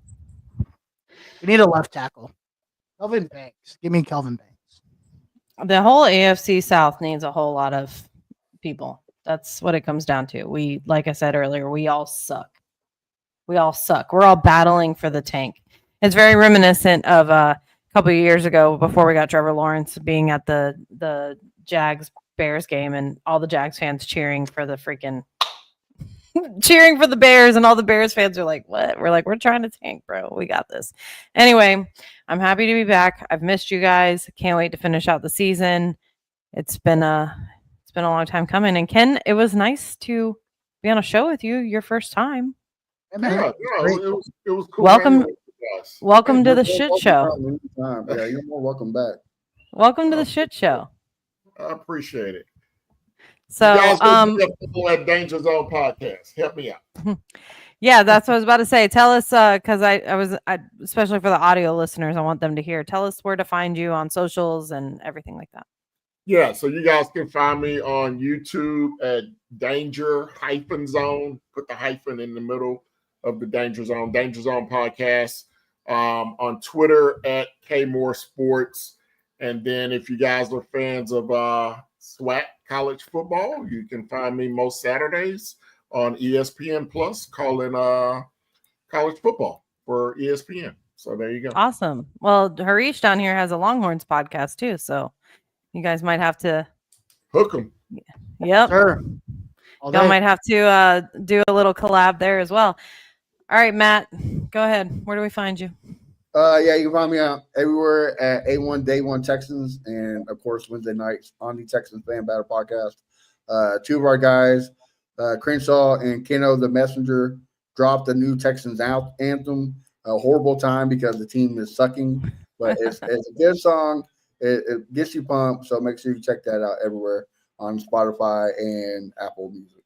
We need a left tackle. Kelvin Banks. Give me Kelvin Banks. The whole AFC South needs a whole lot of people. That's what it comes down to. We, like I said earlier, we all suck. We're all battling for the tank. It's very reminiscent of a couple of years ago, before we got Trevor Lawrence, being at the Jags Bears game, and all the Jags fans cheering for the Bears, and all the Bears fans are like, what? We're like, we're trying to tank, bro. We got this. Anyway, I'm happy to be back. I've missed you guys. Can't wait to finish out the season. It's been a long time coming. And Ken, it was nice to be on a show with you, your first time. Yeah, it was cool. Welcome to the shit show. Yeah, you're more welcome back. Welcome to the shit show. I appreciate it. So, you guys people at Danger Zone Podcast, help me out. Yeah, that's what I was about to say. Tell us, because I especially for the audio listeners, I want them to hear. Tell us where to find you on socials and everything like that. Yeah, so you guys can find me on YouTube at Danger-Zone. Put the hyphen in the middle of the Danger Zone Podcast. On Twitter at KMore Sports. And then if you guys are fans of SWAC college football, you can find me most Saturdays on ESPN Plus calling college football for ESPN. So there you go. Awesome. Well, Harish down here has a Longhorns podcast too, so you guys might have to hook them. Yep. Sure. Y'all might have to do a little collab there as well. All right, Matt, go ahead. Where do we find you? Yeah, you can find me everywhere at A1 Day One Texans, and of course Wednesday nights on the Texans Fan Battle Podcast. Two of our guys, Crenshaw and Keno the Messenger, dropped the new Texans anthem. A horrible time because the team is sucking, but it's a good song. It gets you pumped, so make sure you check that out everywhere on Spotify and Apple Music.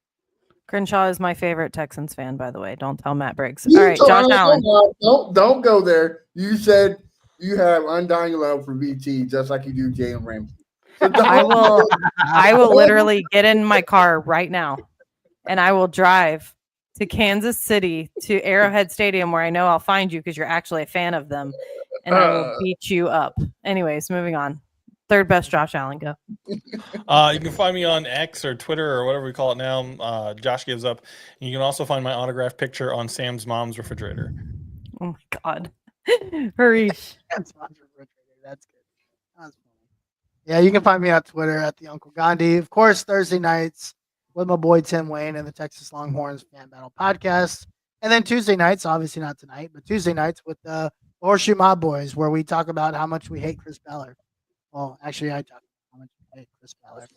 Crenshaw is my favorite Texans fan, by the way. Don't tell Matt Briggs. All right, Josh Allen. Don't go there. You said You have undying love for VT, just like you do Jalen Ramsey. I will literally get in my car right now, and I will drive to Kansas City to Arrowhead Stadium, where I know I'll find you because you're actually a fan of them, and I will beat you up. Anyways, moving on. Third best, Josh Allen, go. You can find me on X or Twitter or whatever we call it now. Josh Gives Up. You can also find my autographed picture on Sam's mom's refrigerator. Oh my God. Harish. That's good. That's funny. Yeah, you can find me on Twitter at the Uncle Gandhi. Of course, Thursday nights with my boy Tim Wayne and the Texas Longhorns Fan Battle Podcast. And then Tuesday nights, obviously not tonight, but Tuesday nights with the Horseshoe Mob Boys, where we talk about how much we hate Chris Ballard. Well, actually, I talk about how much we hate Chris Ballard.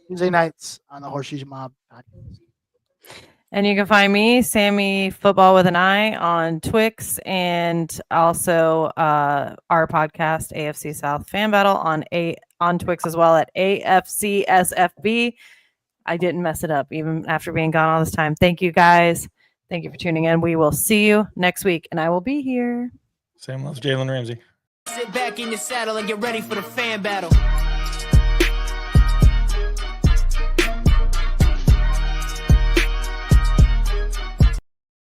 Tuesday nights on the Horseshoe Mob Podcast. And you can find me, Sammy Football with an I, on Twix, and also our podcast, AFC South Fan Battle, on Twix as well at AFC SFB. I didn't mess it up even after being gone all this time. Thank you guys. Thank you for tuning in. We will see you next week, and I will be here. Sam loves Jalen Ramsey. Sit back in your saddle and get ready for the fan battle.